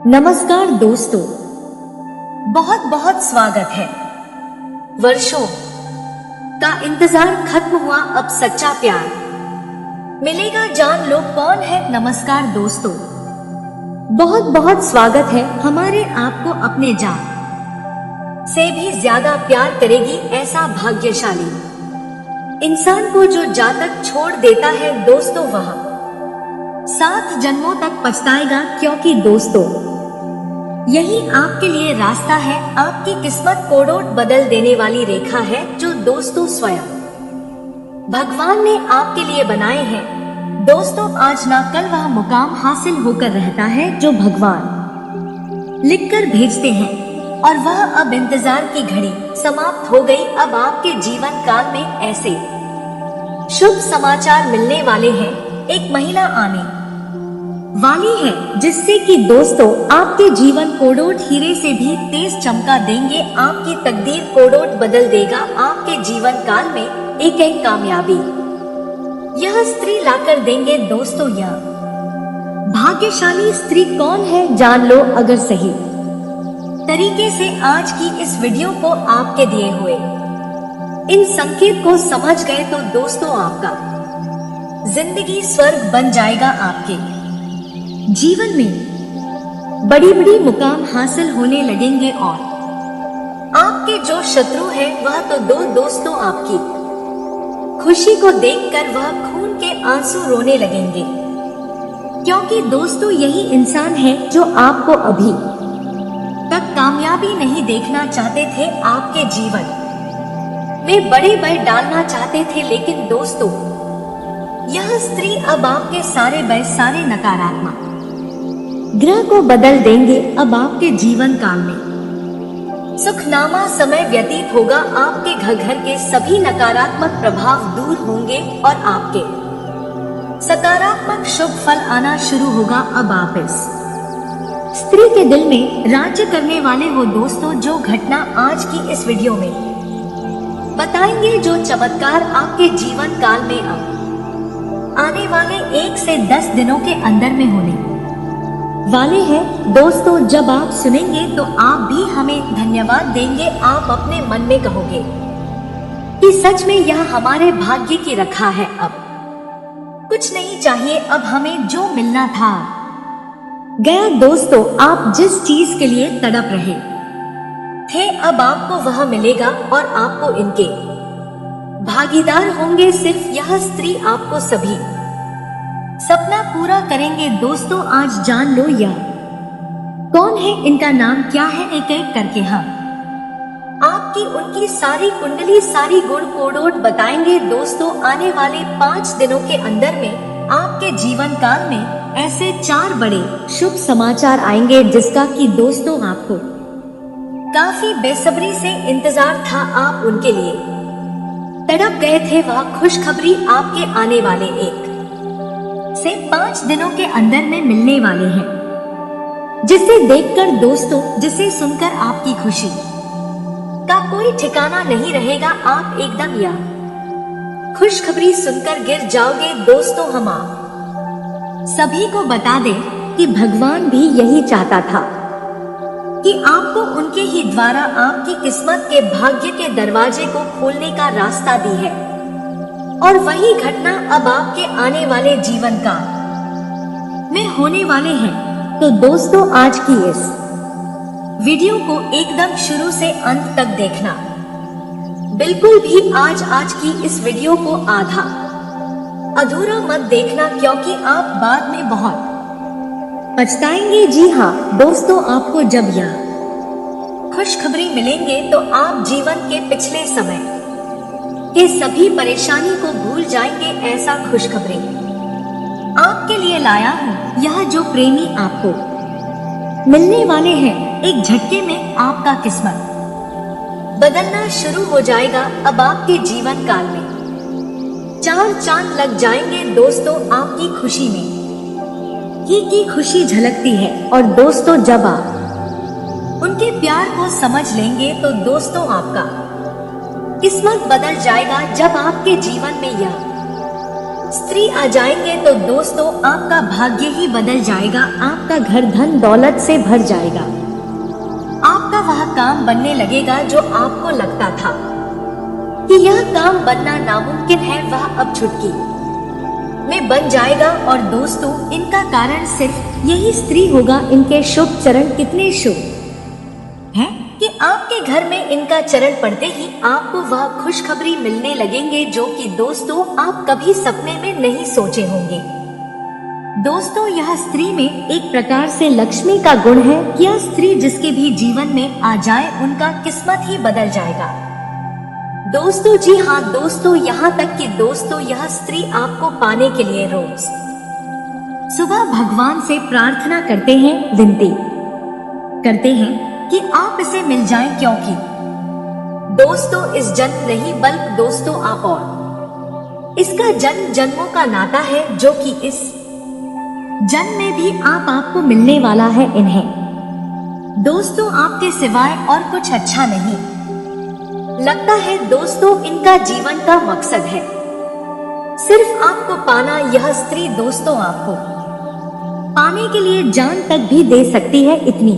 नमस्कार दोस्तों, बहुत बहुत स्वागत है। वर्षों का इंतजार खत्म हुआ, अब सच्चा प्यार मिलेगा, जान लो कौन है। नमस्कार दोस्तों, बहुत बहुत स्वागत है। हमारे आपको अपने जान से भी ज्यादा प्यार करेगी ऐसा भाग्यशाली इंसान को जो जातक छोड़ देता है दोस्तों, वह 7 जन्मों तक पछताएगा, क्योंकि दोस्तों यही आपके लिए रास्ता है। आपकी किस्मत कोडोट बदल देने वाली रेखा है जो दोस्तों स्वयं भगवान ने आपके लिए बनाए हैं। दोस्तों आज ना कल वह मुकाम हासिल होकर रहता है जो भगवान लिखकर भेजते हैं, और वह अब इंतजार की घड़ी समाप्त हो गई। अब आपके जीवन काल में ऐसे शुभ समाचार मिलने वाले हैं। एक महिला आने वाली है जिससे कि दोस्तों आपके जीवन कोडोट हीरे से भी तेज चमका देंगे। आपकी तकदीर कोडोट बदल देगा। आपके जीवन काल में एक एक कामयाबी यह स्त्री लाकर देंगे। दोस्तों यह भाग्यशाली स्त्री कौन है, जान लो अगर सही तरीके से आज की इस वीडियो को आपके दिए हुए इन संकेत को समझ गए तो दोस्तों आपका जिंदगी स्वर्ग बन जाएगा। आपके जीवन में बड़ी बड़ी मुकाम हासिल होने लगेंगे, और आपके जो शत्रु है वह तो दोस्तों आपकी खुशी को देखकर वह खून के आंसू रोने लगेंगे, क्योंकि दोस्तों यही इंसान है जो आपको अभी तक कामयाबी नहीं देखना चाहते थे, आपके जीवन में बड़े बल डालना चाहते थे। लेकिन दोस्तों यह स्त्री अब आपके सारे नकारात्मक ग्रह को बदल देंगे। अब आपके जीवन काल में सुखनामा समय व्यतीत होगा। आपके घर के सभी नकारात्मक प्रभाव दूर होंगे और आपके सकारात्मक शुभ फल आना शुरू होगा। अब आप इस स्त्री के दिल में राज्य करने वाले हो दोस्तों। जो घटना आज की इस वीडियो में बताएंगे, जो चमत्कार आपके जीवन काल में अब आने वाले 1 से 10 दिनों के अंदर में होने वाले हैं दोस्तों, जब आप सुनेंगे तो आप भी हमें धन्यवाद देंगे। आप अपने मन में कहोगे कि सच में यह हमारे भाग्य की रखा है। अब कुछ नहीं चाहिए, अब हमें जो मिलना था गया। दोस्तों आप जिस चीज के लिए तड़प रहे थे अब आपको वह मिलेगा, और आपको इनके भागीदार होंगे सिर्फ यह स्त्री। आपको सभी सपना पूरा करेंगे। दोस्तों आज जान लो यह कौन है, इनका नाम क्या है, एक एक करके हम आपकी उनकी सारी कुंडली सारी गुण कोडोट बताएंगे। दोस्तों आने वाले 5 दिनों के अंदर में आपके जीवन काल में ऐसे 4 बड़े शुभ समाचार आएंगे, जिसका कि दोस्तों आपको काफी बेसब्री से इंतजार था। आप उनके लिए तड़प गए थे। वह खुशखबरी आपके आने वाले 1 से 5 दिनों के अंदर में मिलने वाले हैं, जिसे देखकर दोस्तों, जिसे सुनकर आपकी खुशी का कोई ठिकाना नहीं रहेगा। आप एकदम यह खुशखबरी सुनकर गिर जाओगे। दोस्तों हम आप सभी को बता दें कि भगवान भी यही चाहता था कि आपको उनके ही द्वारा आपकी किस्मत के भाग्य के दरवाजे को खोलने का रास्ता दी है, और वही घटना अब आपके आने वाले जीवन काल में होने वाले हैं। तो दोस्तों आज की इस वीडियो को एकदम शुरू से अंत तक देखना, बिल्कुल भी आज की इस वीडियो को आधा अधूरा मत देखना, क्योंकि आप बाद में बहुत पछताएंगे। जी हाँ दोस्तों, आपको जब यह खुशखबरी मिलेंगे तो आप जीवन के पिछले समय के सभी परेशानी को भूल जाएंगे। ऐसा खुशखबरी आपके लिए लाया हूँ। यह जो प्रेमी आपको मिलने वाले हैं, एक झटके में आपका किस्मत बदलना शुरू हो जाएगा। अब आपके जीवन काल में 4 चांद लग जाएंगे। दोस्तों आपकी खुशी में की खुशी झलकती है, और दोस्तों जब आप उनके प्यार को समझ लेंगे तो दोस्तों आपका किस्मत बदल जाएगा। जब आपके जीवन में यह स्त्री आ जाएंगे तो दोस्तों आपका भाग्य ही बदल जाएगा। आपका घर धन दौलत से भर जाएगा। आपका वह काम बनने लगेगा जो आपको लगता था कि यह काम बनना नामुमकिन है, वह अब चुटकी में बन जाएगा। और दोस्तों इनका कारण सिर्फ यही स्त्री होगा। इनके शुभ चरण कितने शुभ हैं कि आपके घर में इनका चरण पड़ते ही आपको वह खुशखबरी मिलने लगेंगे जो कि दोस्तों आप कभी सपने में नहीं सोचे होंगे। दोस्तों यह स्त्री में एक प्रकार से लक्ष्मी का गुण है। यह स्त्री जिसके भी जीवन में आ जाए उनका किस्मत ही बदल जाएगा। दोस्तों जी हाँ दोस्तों, यहाँ तक कि दोस्तों यह स्त्री आपको पाने के लिए रोज सुबह भगवान से प्रार्थना करते हैं, विनती करते हैं कि आप इसे मिल जाएं, क्योंकि दोस्तों इस जन्म नहीं बल्कि दोस्तों आप और इसका जन्म जन्मों का नाता है जो कि इस जन्म में भी आपको मिलने वाला है इन्हें। दोस्तों आपके सिवाय और कुछ अच्छा नहीं लगता है। दोस्तों इनका जीवन का मकसद है सिर्फ आपको पाना। यह स्त्री दोस्तों आपको पाने के लिए जान तक भी दे सकती है। इतनी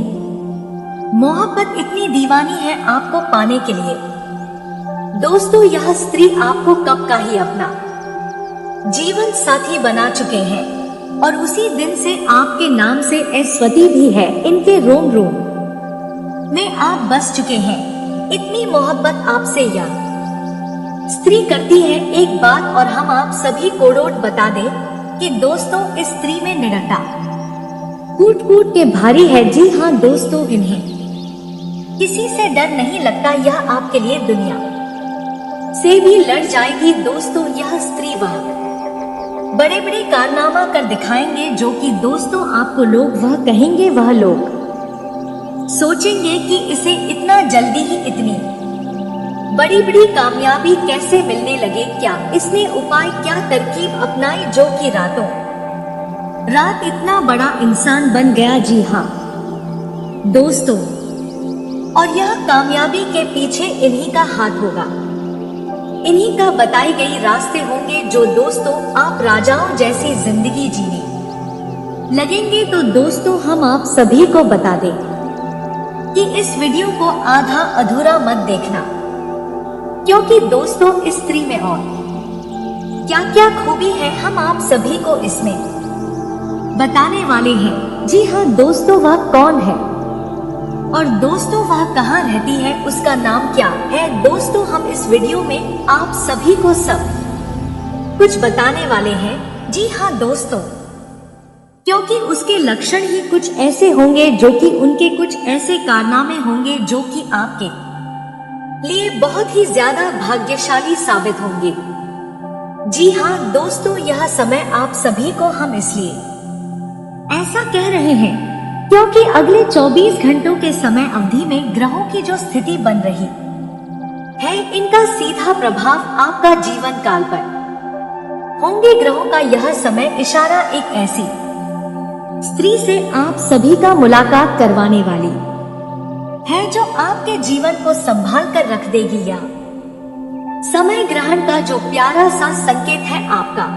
मोहब्बत, इतनी दीवानी है आपको पाने के लिए। दोस्तों यह स्त्री आपको कब का ही अपना जीवन साथी बना चुके हैं और उसी दिन से आपके नाम से ऐश्वर्य भी है। इनके रोम रोम में आप बस चुके हैं। इतनी मोहब्बत आपसे यह स्त्री करती है। एक बात और हम आप सभी को रोड बता दें कि दोस्तों इस स्त्री में निडरता कूट कूट के भारी है। जी हाँ दोस्तों, इन्हें किसी से डर नहीं लगता। यह आपके लिए दुनिया से भी लड़ जाएगी। दोस्तों यह स्त्री वह बड़े बड़े कारनामा कर दिखाएंगे जो कि दोस्तों आपको लोग वह कहेंगे, वह लोग सोचेंगे कि इसे इतना जल्दी ही इतनी बड़ी बड़ी कामयाबी कैसे मिलने लगे। क्या इसने उपाय, क्या तरकीब अपनाई जो कि रातों रात इतना बड़ा इंसान बन गया। जी हाँ दोस्तों, और यह कामयाबी के पीछे इन्हीं का हाथ होगा। इन्हीं का बताई गई रास्ते होंगे जो दोस्तों आप राजाओं जैसी जिंदगी जीने लगेंगे। तो दोस्तों हम आप सभी को बता दें कि इस वीडियो को आधा अधूरा मत देखना, क्योंकि दोस्तों इस स्त्री में और क्या क्या खूबी है हम आप सभी को इसमें बताने वाले हैं। जी हाँ दोस्तों, वह कौन है और दोस्तों वह कहाँ रहती है, उसका नाम क्या है। दोस्तों हम इस वीडियो में आप सभी को सब कुछ बताने वाले हैं। जी हाँ दोस्तों, क्योंकि उसके लक्षण ही कुछ ऐसे होंगे जो कि उनके कुछ ऐसे कारनामे होंगे जो कि आपके लिए बहुत ही ज्यादा भाग्यशाली साबित होंगे। जी हाँ दोस्तों, यह समय आप सभी को हम इसलिए ऐसा कह रहे हैं क्योंकि अगले 24 घंटों के समय अवधि में ग्रहों की जो स्थिति बन रही है इनका सीधा प्रभाव आपका जीवन काल पर होंगे। ग्रहों का यह समय इशारा एक ऐसी स्त्री से आप सभी का मुलाकात करवाने वाली है जो आपके जीवन को संभाल कर रख देगी। या समय ग्रहण का जो प्यारा सा संकेत है आपका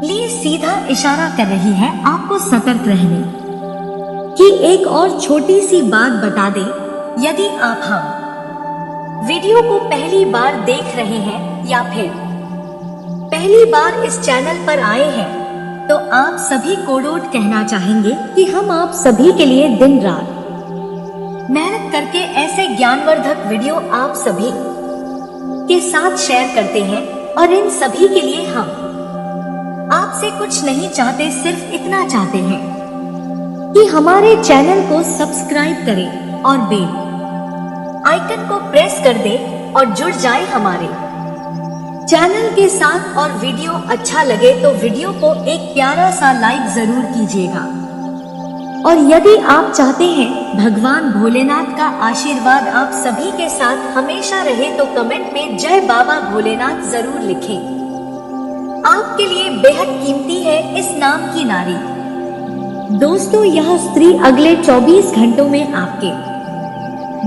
लिए सीधा इशारा कर रही है आपको सतर्क रहने की। एक और छोटी सी बात बता दें, यदि आप हम वीडियो को पहली बार देख रहे हैं या फिर पहली बार इस चैनल पर आए हैं तो आप सभी को रोड कहना चाहेंगे कि हम आप सभी के लिए दिन रात मेहनत करके ऐसे ज्ञानवर्धक वीडियो आप सभी के साथ शेयर करते हैं और इन सभी के लिए हम आपसे कुछ नहीं चाहते, सिर्फ इतना चाहते हैं कि हमारे चैनल को सब्सक्राइब करें और बेल आइकन को प्रेस कर दें और जुड़ जाए हमारे चैनल के साथ। और वीडियो अच्छा लगे तो वीडियो को एक प्यारा सा लाइक जरूर कीजिएगा। और यदि आप चाहते हैं भगवान भोलेनाथ का आशीर्वाद आप सभी के साथ हमेशा रहे तो कमेंट में जय बाबा भोलेनाथ जरूर लिखें। आपके लिए बेहद कीमती है इस नाम की नारी। दोस्तों यह स्त्री अगले 24 घंटों में आपके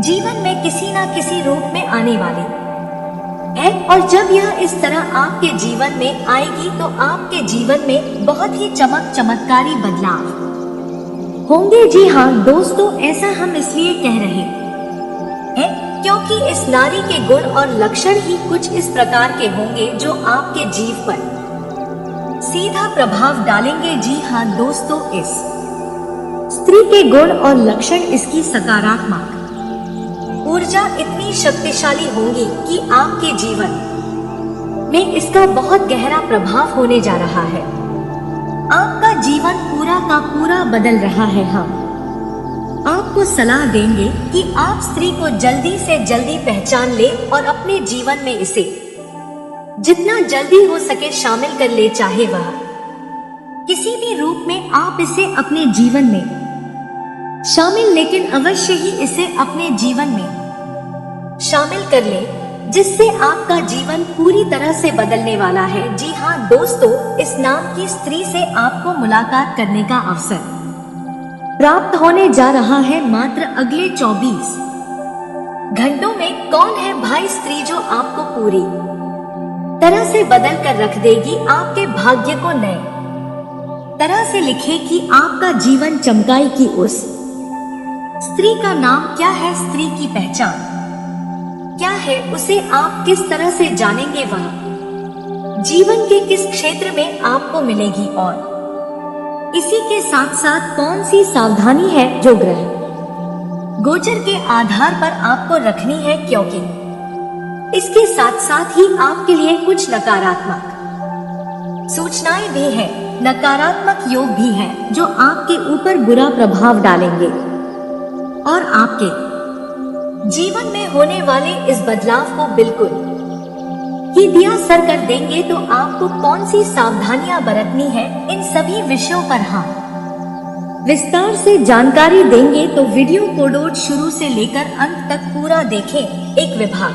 जीवन में किसी न किसी रूप में आने वाली है और जब यह इस तरह आपके जीवन में आएगी तो आपके जीवन में बहुत ही चमत्कारी बदलाव होंगे। जी हाँ दोस्तों, ऐसा हम इसलिए कह रहे हैं क्योंकि इस नारी के गुण और लक्षण ही कुछ इस प्रकार के होंगे जो आपके जीवन पर सीधा प्रभाव डालेंगे। जी हाँ दोस्तों, इस स्त्री के गुण और लक्षण इसकी सकारात्मक ऊर्जा इतनी शक्तिशाली होंगी कि आपके जीवन में इसका बहुत गहरा प्रभाव होने जा रहा है। आपका जीवन पूरा का पूरा बदल रहा है। हम आपको सलाह देंगे कि आप स्त्री को जल्दी से जल्दी पहचान ले और अपने जीवन में इसे जितना जल्दी हो सके शामिल कर ले, चाहे वह किसी भी रूप में आप इसे अपने जीवन में शामिल, लेकिन अवश्य ही इसे अपने जीवन में शामिल कर ले, जिससे आपका जीवन पूरी तरह से बदलने वाला है। जी हाँ दोस्तों, इस नाम की स्त्री से आपको मुलाकात करने का अवसर प्राप्त होने जा रहा है मात्र अगले 24 घंटों में। कौन है भाई स्त्री जो आपको पूरी तरह से बदल कर रख देगी, आपके भाग्य को नए तरह से लिखेगी, आपका जीवन चमकाएगी। उस स्त्री का नाम क्या है, स्त्री की पहचान क्या है, उसे आप किस तरह से जानेंगे, वह जीवन के किस क्षेत्र में आपको मिलेगी और इसी के साथ साथ कौन सी सावधानी है जो ग्रह गोचर के आधार पर आपको रखनी है, क्योंकि इसके साथ साथ ही आपके लिए कुछ नकारात्मक सूचनाएं भी हैं, नकारात्मक योग भी हैं जो आपके ऊपर बुरा प्रभाव डालेंगे और आपके जीवन में होने वाले इस बदलाव को बिल्कुल ही दिया सर कर देंगे। तो आपको कौन सी सावधानियां बरतनी है, इन सभी विषयों पर हम विस्तार से जानकारी देंगे। तो वीडियो को डोट शुरू से लेकर अंत तक पूरा देखें। एक विभाग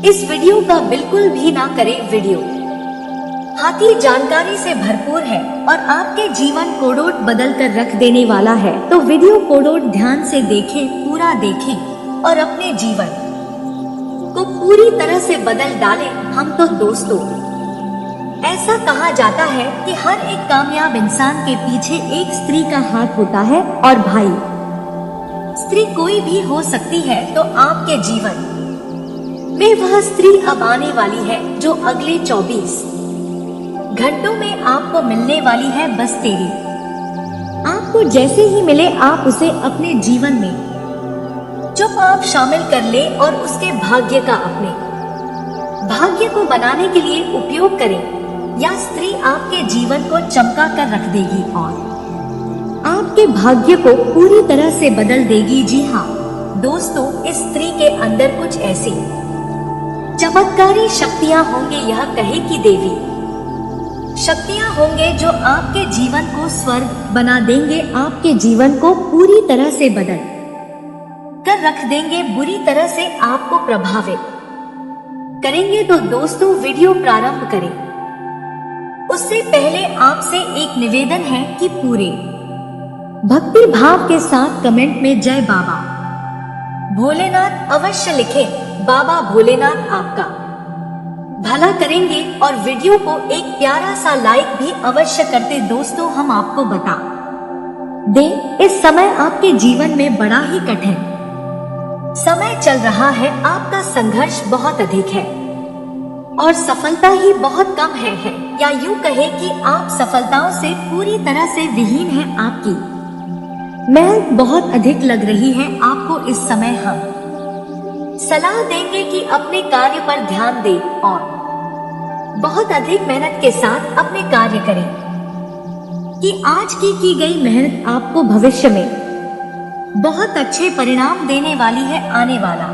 इस वीडियो का बिल्कुल भी ना करें। वीडियो हाथी जानकारी से भरपूर है और आपके जीवन को डोट बदल कर रख देने वाला है। तो वीडियो को डोट ध्यान से देखें, पूरा देखें और अपने जीवन को पूरी तरह से बदल डालें। हम तो दोस्तों, ऐसा कहा जाता है कि हर एक कामयाब इंसान के पीछे एक स्त्री का हाथ होता है और भाई स्त्री कोई भी हो सकती है। तो आपके जीवन में वह स्त्री अब आने वाली है जो अगले 24 घंटों में आपको मिलने वाली है। बस तेरी आपको जैसे ही मिले आप उसे अपने जीवन में चुपचाप शामिल कर ले और उसके भाग्य का अपने भाग्य को बनाने के लिए उपयोग करें। यह स्त्री आपके जीवन को चमका कर रख देगी और आपके भाग्य को पूरी तरह से बदल देगी। जी हाँ दोस्तों, इस स्त्री के अंदर कुछ ऐसी चमत्कारी शक्तियां होंगे, यह कहे की देवी शक्तियां होंगे जो आपके जीवन को स्वर्ग बना देंगे, आपके जीवन को पूरी तरह से बदल कर रख देंगे, बुरी तरह से आपको प्रभावित करेंगे। तो दोस्तों, वीडियो प्रारंभ करें उससे पहले आपसे एक निवेदन है कि पूरे भक्ति भाव के साथ कमेंट में जय बाबा भोलेनाथ अवश्य लिखें। बाबा भोलेनाथ आपका भला करेंगे और वीडियो को एक प्यारा सा लाइक भी अवश्य करते। दोस्तों, हम आपको बता दें, इस समय आपके जीवन में बड़ा ही कठिन समय चल रहा है। आपका संघर्ष बहुत अधिक है और सफलता ही बहुत कम है या यूं कहे कि आप सफलताओं से पूरी तरह से विहीन हैं। आपकी मेहनत बहुत अधिक लग रही है। आपको इस समय हम सलाह देंगे कि अपने कार्य पर ध्यान दें और बहुत अधिक मेहनत के साथ अपने कार्य करें कि आज की गई मेहनत आपको भविष्य में बहुत अच्छे परिणाम देने वाली है। आने वाला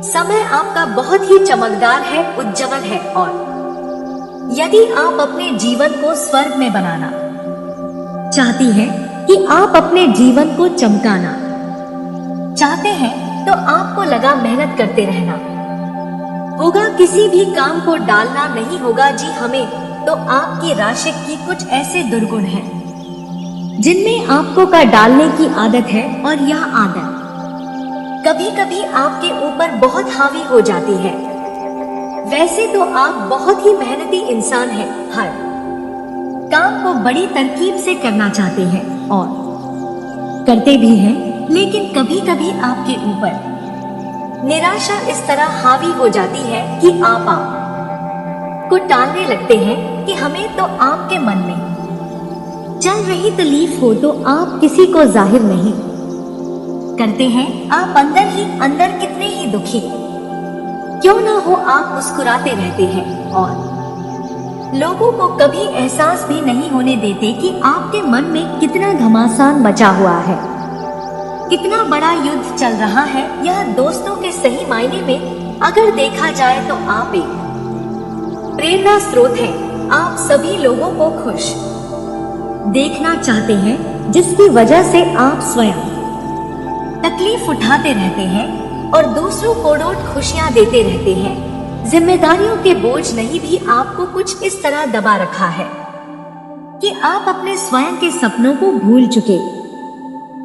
समय आपका बहुत ही चमकदार है, उज्जवल है और यदि आप अपने जीवन को स्वर्ग में बनाना चाहती हैं, कि आप अपने जीवन को चमकाना चाहते हैं, तो आपको लगा मेहनत करते रहना होगा, किसी भी काम को डालना नहीं होगा। जी हमें तो आपकी राशि की कुछ ऐसे दुर्गुण हैं जिनमें आपको का डालने की आदत है और यह आदत कभी कभी आपके ऊपर बहुत हावी हो जाती है। वैसे तो आप बहुत ही मेहनती इंसान हैं, हर काम को बड़ी तरकीब से करना चाहते हैं और करते भी हैं, लेकिन कभी कभी आपके ऊपर निराशा इस तरह हावी हो जाती है कि आप को टालने लगते हैं कि हमें तो आपके मन में चल रही तकलीफ हो तो आप किसी को जाहिर नहीं करते हैं। आप अंदर ही अंदर कितने ही दुखी क्यों ना हो, आप मुस्कुराते रहते हैं और लोगों को कभी एहसास भी नहीं होने देते कि आपके मन में कितना घमासान मचा हुआ है, कितना बड़ा युद्ध चल रहा है। यह दोस्तों के सही मायने में अगर देखा जाए तो आप एक प्रेरणा स्रोत हैं। आप सभी लोगों को खुश देखना चाहते हैं, जिसकी वजह से आप स्वयं तकलीफ उठाते रहते हैं और दूसरों को रोज खुशियां देते रहते हैं। जिम्मेदारियों के बोझ नहीं भी आपको कुछ इस तरह दबा रखा है कि आप अपने स्वयं के सपनों को भूल चुके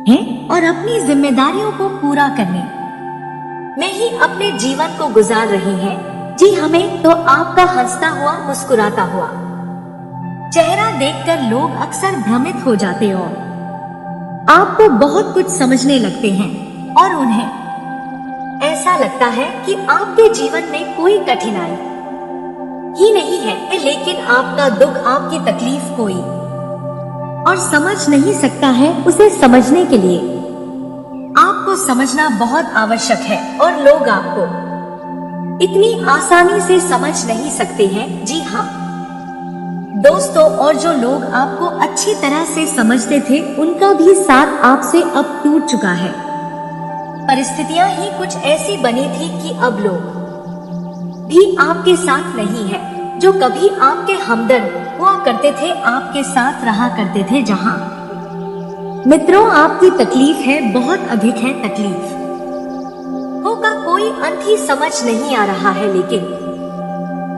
हैं और अपनी जिम्मेदारियों को पूरा करने में ही अपने जीवन को गुजार रहे हैं। जी हमें तो आपका हंसता हुआ मुस्कुराता हुआ चेहरा देखकर लोग अक्सर भ्रमित हो जाते और आपको बहुत कुछ समझने लगते हैं और उन्हें ऐसा लगता है कि आपके जीवन में कोई कठिनाई ही नहीं है, लेकिन आपका दुख, आपकी तकलीफ कोई और समझ नहीं सकता है। उसे समझने के लिए आपको समझना बहुत आवश्यक है और लोग आपको इतनी आसानी से समझ नहीं सकते हैं। जी हाँ दोस्तों, और जो लोग आपको अच्छी तरह से समझते थे उनका भी साथ आपसे अब टूट चुका है। परिस्थितियां ही कुछ ऐसी बनी थी कि अब लोग भी आपके साथ नहीं है। जो कभी आपके हमदर्द हुआ करते थे, आपके साथ रहा करते थे। जहां मित्रों आपकी तकलीफ है, बहुत अधिक है, तकलीफ होगा कोई अंत ही समझ नहीं आ रहा है, लेकिन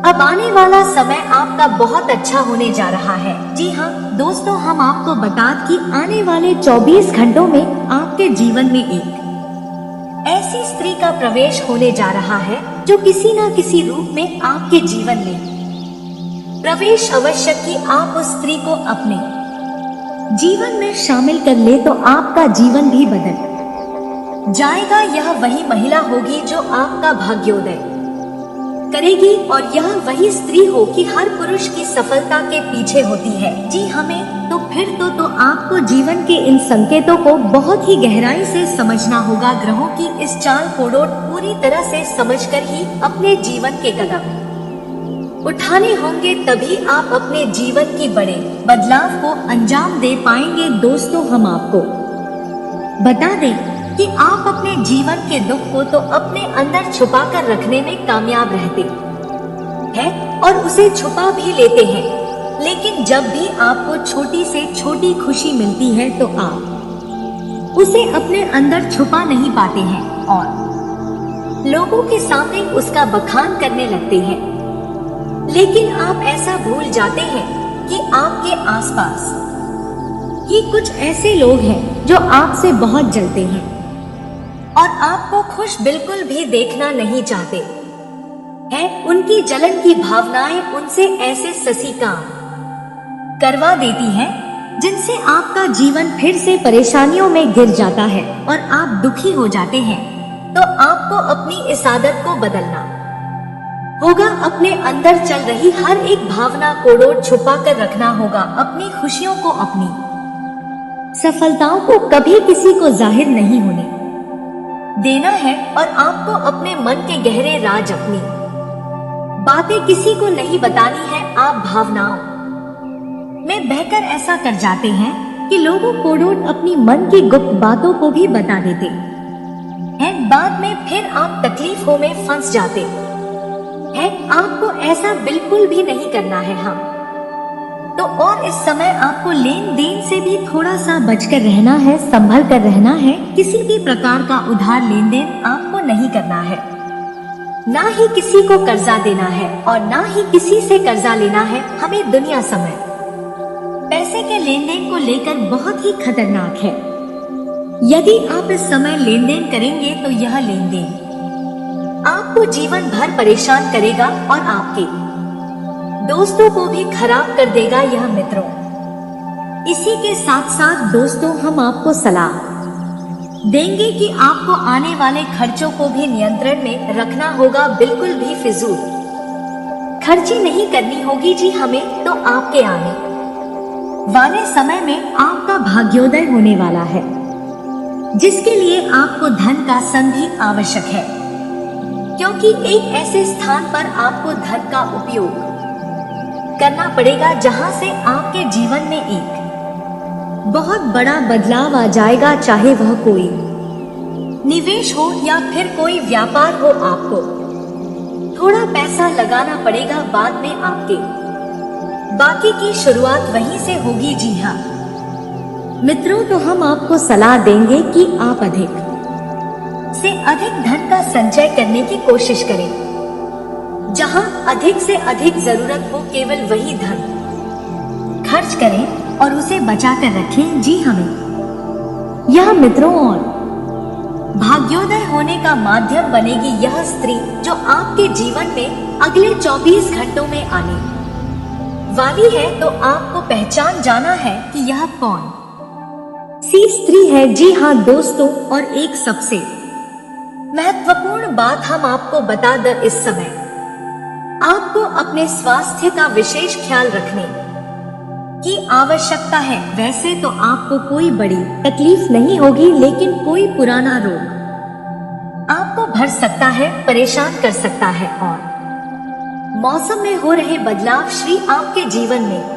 अब आने वाला समय आपका बहुत अच्छा होने जा रहा है। जी हाँ दोस्तों, हम आपको बता कि आने वाले 24 घंटों में आपके जीवन में एक ऐसी स्त्री का प्रवेश होने जा रहा है जो किसी न किसी रूप में आपके जीवन में प्रवेश अवश्य कि आप उस स्त्री को अपने जीवन में शामिल कर ले तो आपका जीवन भी बदल जाएगा। यह वही महिला होगी जो आपका भाग्योदय करेगी और यह वही स्त्री हो कि हर पुरुष की सफलता के पीछे होती है। जी हमें तो फिर तो आपको जीवन के इन संकेतों को बहुत ही गहराई से समझना होगा। ग्रहों की इस चाल कोडोट पूरी तरह से समझकर ही अपने जीवन के कदम उठाने होंगे, तभी आप अपने जीवन की बड़े बदलाव को अंजाम दे पाएंगे। दोस्तों हम आपको बता दें कि आप अपने जीवन के दुख को तो अपने अंदर छुपा कर रखने में कामयाब रहते हैं और उसे छुपा भी लेते हैं, लेकिन जब भी आपको छोटी से छोटी खुशी मिलती है तो आप उसे अपने अंदर छुपा नहीं पाते हैं और लोगों के सामने उसका बखान करने लगते हैं। लेकिन आप ऐसा भूल जाते हैं कि आपके आसपास ही कुछ ऐसे लोग हैं जो आपसे बहुत जलते हैं और आपको खुश बिल्कुल भी देखना नहीं चाहते हैं। उनकी जलन की भावनाएं उनसे ऐसे ससी काम करवा देती हैं जिनसे आपका जीवन फिर से परेशानियों में गिर जाता है और आप दुखी हो जाते हैं। तो आपको अपनी इस आदत को बदलना होगा। अपने अंदर चल रही हर एक भावना को छुपा कर रखना होगा। अपनी खुशियों को, अपनी सफलताओं को कभी किसी को जाहिर नहीं होने देना है और आपको अपने मन के गहरे राज, अपनी बातें किसी को नहीं बतानी है। आप भावनाओं में बहकर ऐसा कर जाते हैं कि लोगों को अपनी मन की गुप्त बातों को भी बता देते हैं। बाद में फिर आप तकलीफों में फंस जाते हैं। आपको ऐसा बिल्कुल भी नहीं करना है। हम तो और इस समय आपको लेन देन से भी थोड़ा सा बचकर रहना है, संभल कर रहना है। किसी भी प्रकार का उधार लेन देन आपको नहीं करना है, ना ही किसी को कर्जा देना है और ना ही किसी से कर्जा लेना है। हमें दुनिया समय पैसे के लेन देन को लेकर बहुत ही खतरनाक है। यदि आप इस समय लेन देन करेंगे तो यह लेन देन आपको जीवन भर परेशान करेगा और आपके दोस्तों को भी खराब कर देगा यह मित्रों। इसी के साथ साथ दोस्तों हम आपको सलाह देंगे कि आपको आने वाले खर्चों को भी नियंत्रण में रखना होगा। बिल्कुल भी फिजूल खर्ची नहीं करनी होगी जी हमें। तो आपके आने वाले समय में आपका भाग्योदय होने वाला है, जिसके लिए आपको धन का संग भी आवश्यक है, क्योंकि एक ऐसे स्थान पर आपको धन का उपयोग करना पड़ेगा जहां से आपके जीवन में एक बहुत बड़ा बदलाव आ जाएगा। चाहे वह कोई निवेश हो या फिर कोई व्यापार हो, आपको थोड़ा पैसा लगाना पड़ेगा। बाद में आपके बाकी की शुरुआत वहीं से होगी। जी हाँ मित्रों, तो हम आपको सलाह देंगे कि आप अधिक से अधिक धन का संचय करने की कोशिश करें। जहां अधिक से अधिक जरूरत हो केवल वही धन खर्च करें और उसे बचा कर रखें। जी हमें यह मित्रों और भाग्योदय होने का माध्यम बनेगी यह स्त्री, जो आपके जीवन में अगले 24 घंटों में आने वाली है। तो आपको पहचान जाना है कि यह कौन सी स्त्री है। जी हाँ दोस्तों, और एक सबसे महत्वपूर्ण बात हम आपको बता दें, इस समय आपको अपने स्वास्थ्य का विशेष ख्याल रखने की आवश्यकता है। वैसे तो आपको कोई बड़ी तकलीफ नहीं होगी, लेकिन कोई पुराना रोग आपको भर सकता है, परेशान कर सकता है, और मौसम में हो रहे बदलाव श्री आपके जीवन में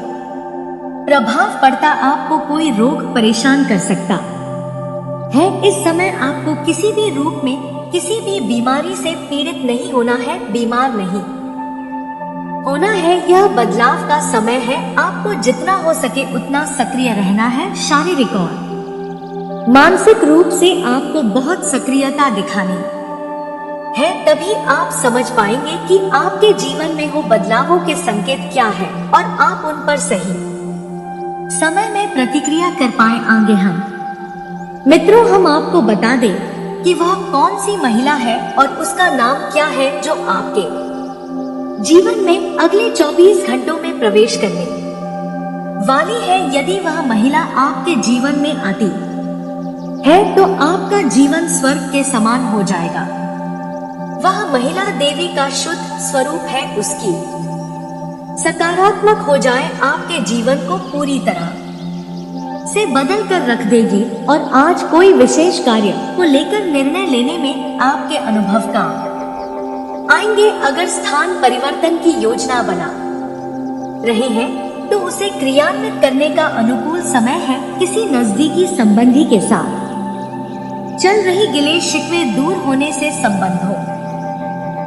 प्रभाव पड़ता आपको कोई रोग परेशान कर सकता है। इस समय आपको किसी भी रूप में किसी भी बीमारी से पीड़ित नहीं होना है, बीमार नहीं होना है। यह बदलाव का समय है। आपको जितना हो सके उतना सक्रिय रहना है। शारीरिक और मानसिक रूप से आपको बहुत सक्रियता दिखानी है, तभी आप समझ पाएंगे कि आपके जीवन में हो बदलावों के संकेत क्या है और आप उन पर सही समय में प्रतिक्रिया कर पाए। आगे हम मित्रों हम आपको बता दें कि वह कौन सी महिला है और उसका नाम क्या है, जो आपके जीवन में अगले 24 घंटों में प्रवेश करने वाली है। यदि वह महिला आपके जीवन में आती है तो आपका जीवन स्वर्ग के समान हो जाएगा। वह महिला देवी का शुद्ध स्वरूप है। उसकी सकारात्मक हो जाए आपके जीवन को पूरी तरह से बदल कर रख देगी, और आज कोई विशेष कार्य को लेकर निर्णय लेने में आपके अनुभव का आएंगे। अगर स्थान परिवर्तन की योजना बना रहे हैं तो उसे क्रियान्वित करने का अनुकूल समय है। किसी नजदीकी संबंधी के साथ चल रही गिले शिकवे दूर होने से संबंधों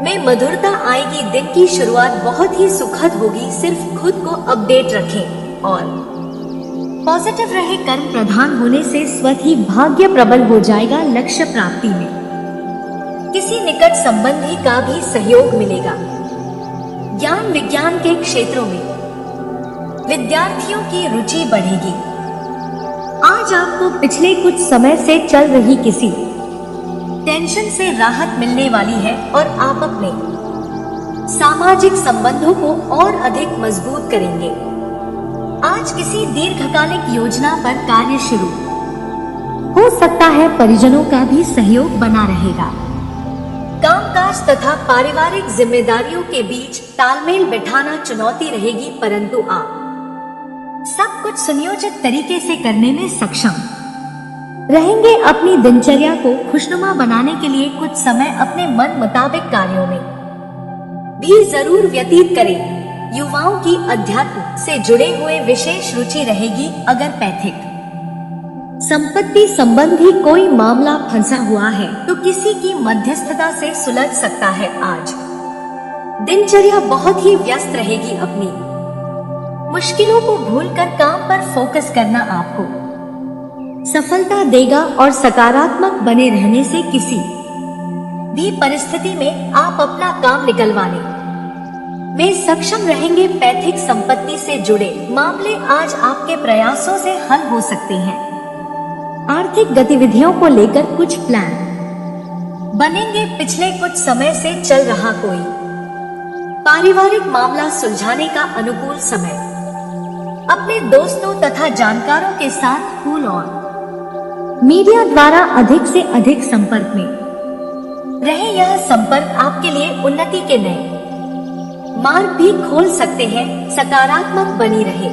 में मधुरता आएगी। दिन की शुरुआत बहुत ही सुखद होगी। सिर्फ खुद को अपडेट रखें और पॉजिटिव रहे। कर्म प्रधान होने से स्वतः ही भाग्य प्रबल हो जाएगा। लक्ष्य प्राप्ति में किसी निकट संबंधी का भी सहयोग मिलेगा। ज्ञान विज्ञान के क्षेत्रों में विद्यार्थियों की रुचि बढ़ेगी। आज आपको पिछले कुछ समय से चल रही किसी टेंशन से राहत मिलने वाली है और आप अपने सामाजिक संबंधों को और अधिक मजबूत करेंगे। आज किसी दीर्घकालिक योजना पर कार्य शुरू हो सकता है। परिजनों का भी सहयोग बना रहेगा। कामकाज तथा पारिवारिक जिम्मेदारियों के बीच तालमेल बिठाना चुनौती रहेगी, परंतु आप सब कुछ सुनियोजित तरीके से करने में सक्षम रहेंगे। अपनी दिनचर्या को खुशनुमा बनाने के लिए कुछ समय अपने मन मुताबिक कार्यों में भी जरूर व्यतीत करें। युवाओं की अध्यात्म से जुड़े हुए विशेष रुचि रहेगी। अगर पैतृक संपत्ति संबंधी कोई मामला फंसा हुआ है तो किसी की मध्यस्थता से सुलझ सकता है। आज दिनचर्या बहुत ही व्यस्त रहेगी। अपनी मुश्किलों को भूलकर काम पर फोकस करना आपको सफलता देगा, और सकारात्मक बने रहने से किसी भी परिस्थिति में आप अपना काम निकलवाने में सक्षम रहेंगे। पैतृक संपत्ति से जुड़े मामले आज आपके प्रयासों से हल हो सकते हैं। आर्थिक गतिविधियों को लेकर कुछ प्लान बनेंगे पिछले कुछ समय से चल रहा कोई पारिवारिक मामला सुलझाने का अनुकूल समय। अपने दोस्तों तथा जानकारों के साथ कूल और मीडिया द्वारा अधिक से अधिक संपर्क में रहे। यह संपर्क आपके लिए उन्नति के नए मार्ग भी खोल सकते हैं। सकारात्मक बनी रहे।